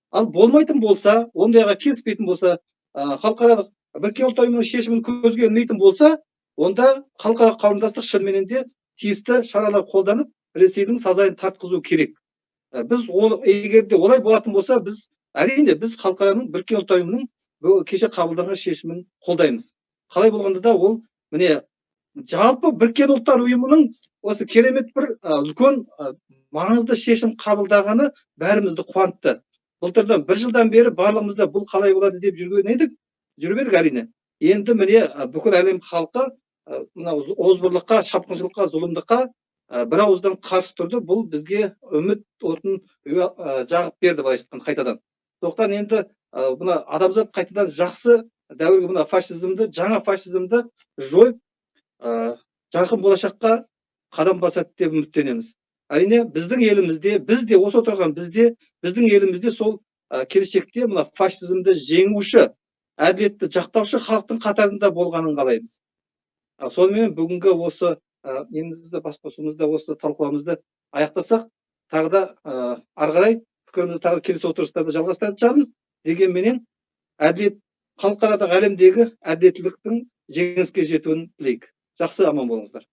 Ал болмайтын болса, ондайға келіспейтін болса, халықаралық Біріккен ұлттар ұйымының шешімін көзге ілмейтін болса, онда халықаралық қауымдастық шынымен де тиісті шаралар қолданып, Ресейдің сазайын тартқызу керек. Біз егер де олай болатын болса, әрине біз халықараның Біріккен ұлттар ұйымының кеше қабылданған шешімін қолдаймыз. Қалай болғанда да ол міне жалпы Біріккен ұлттар ұйымының осы керемет бір үлкен маңызды шешім қабылдағаны бәрімізді қуантты. Былтырдан бір жылдан бері барлығымызда бұл қалай болады деп жүрмедік әрине. Енді міне бүкіл әлем халқы озбырлыққа, шапқыншылыққа, зұлымдыққа бір ауыздан қарсы тұрды. Бұл бізге үміт отын жағып берді, былайша айтқанда қайтадан. Сондықтан енді мына адамзат қайтадан жақсы дәуірге мына фашизмді, жаңа фашизмді жойып, жарқын болашаққа қадам басады деп үміттенеміз. Әрине біздің елімізде, осы отырған біздің елімізде сол келешекте мына фашизмді жеңуші, әділетті жақтаушы халықтың қатарында болғанын қалаймыз. Сонымен бүгінгі осы немізді басқосуымызда осы талқылауымызды аяқтасақ, тағы да ары қарай пікірімізді тағы келесі отырыстарда жалғастыратын шығармыз. Дегенменен халықарадағы әлемдегі әділеттіліктің жеңіске жетуін тілейік. Жақсы, аман болыңыздар.